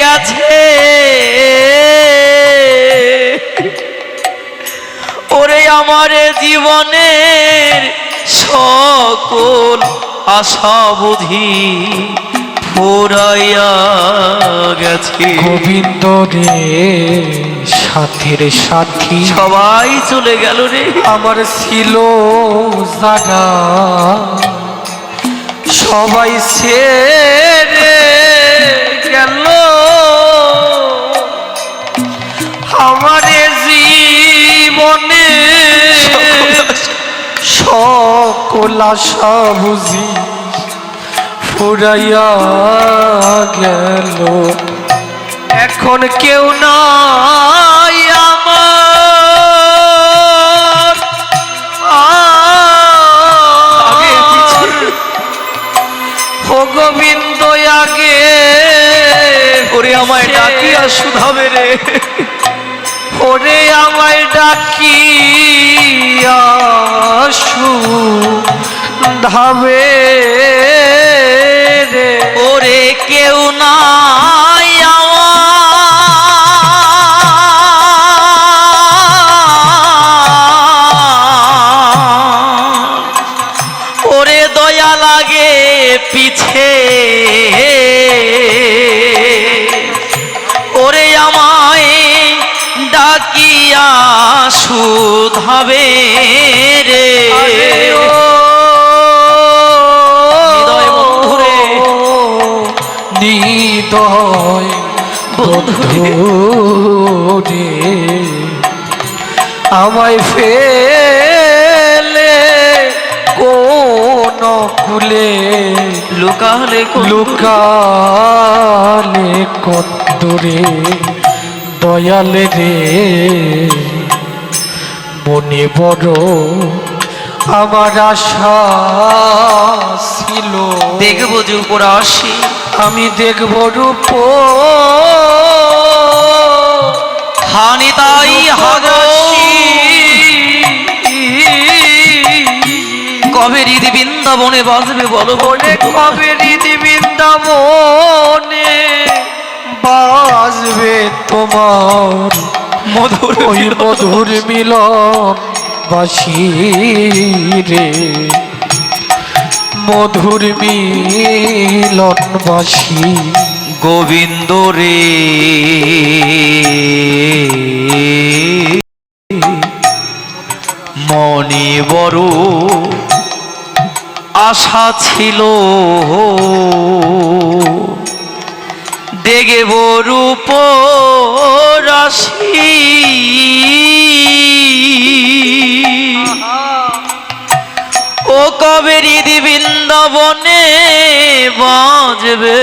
গেছে। ওরে আমার জীবনের সকল আশা বুঝি ফুরাইয়া গেছে। গোবিন্দ রে, সাথের সাথী সবাই চলে গেল রে, আমার ছিল যারা সবাই ছেড়ে গেল, আমার এ জীবনে সকল আশা বুঝি ফুরাইয়া গেল। এখন কেউ নাই আমার, আগে পিছে। ও গোবিন্দ আগে ওরে আমায় ডাকিয়া শুধাবে রে, ওরে আমায় ডাকিয়া শুধাবে রে, ওরে কেউ নাই আমার, পিছে ওরে আমায় ডাকিয়া শুধাবে রে হৃদয় বন্ধুরে নিদয় বন্ধু রে আমায় ফেলে কোন কুলে লুকালে লুকালে কন্দরে দয়ালে রে মনে বড় আমার আশা ছিল দেখবো যে উপর আসি আমি দেখব রূপ হানি তাই হাগসি কবে হৃদি বৃন্দাবনে বাজবে বলো বলে কবে হৃদি বৃন্দাবনে বাজবে তোমার মধুর ওই মধুর মিলন বাসি রে মধুর মিলন বাসি গোবিন্দ রে মনে বড় আশা ছিল দেখব রূপ রাশি ও কবে হৃদি বৃন্দাবনে বাজবে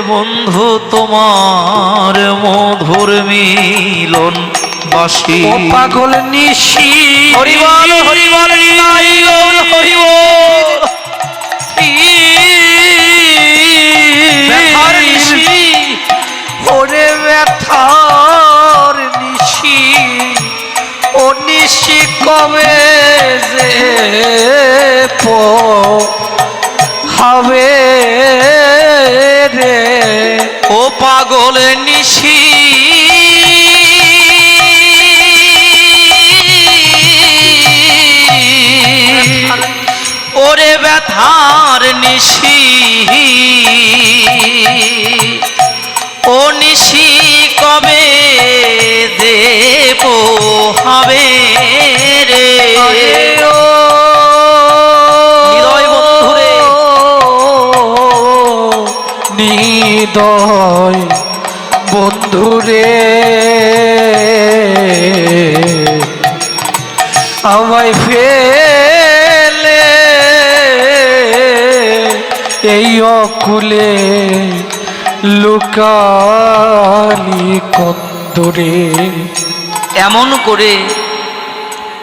বন্ধু তোমার মধুর মিলন বাসি ও পাগল নিশি হরিবল হরিবল নিতাই গৌর হরিবল ব্যথার নিশি ওরে ব্যথার নিশি ও নিশি কবে যে হবে রে ও পাগল নিশি ওরে ব্যথার নিশি ও নিশি কবে দেব হবে রে হৃদয় বন্ধুরে নিদয় বন্ধুরে আমায় ফেলে এই অকুলে লুকালি কন্দরে এমন করে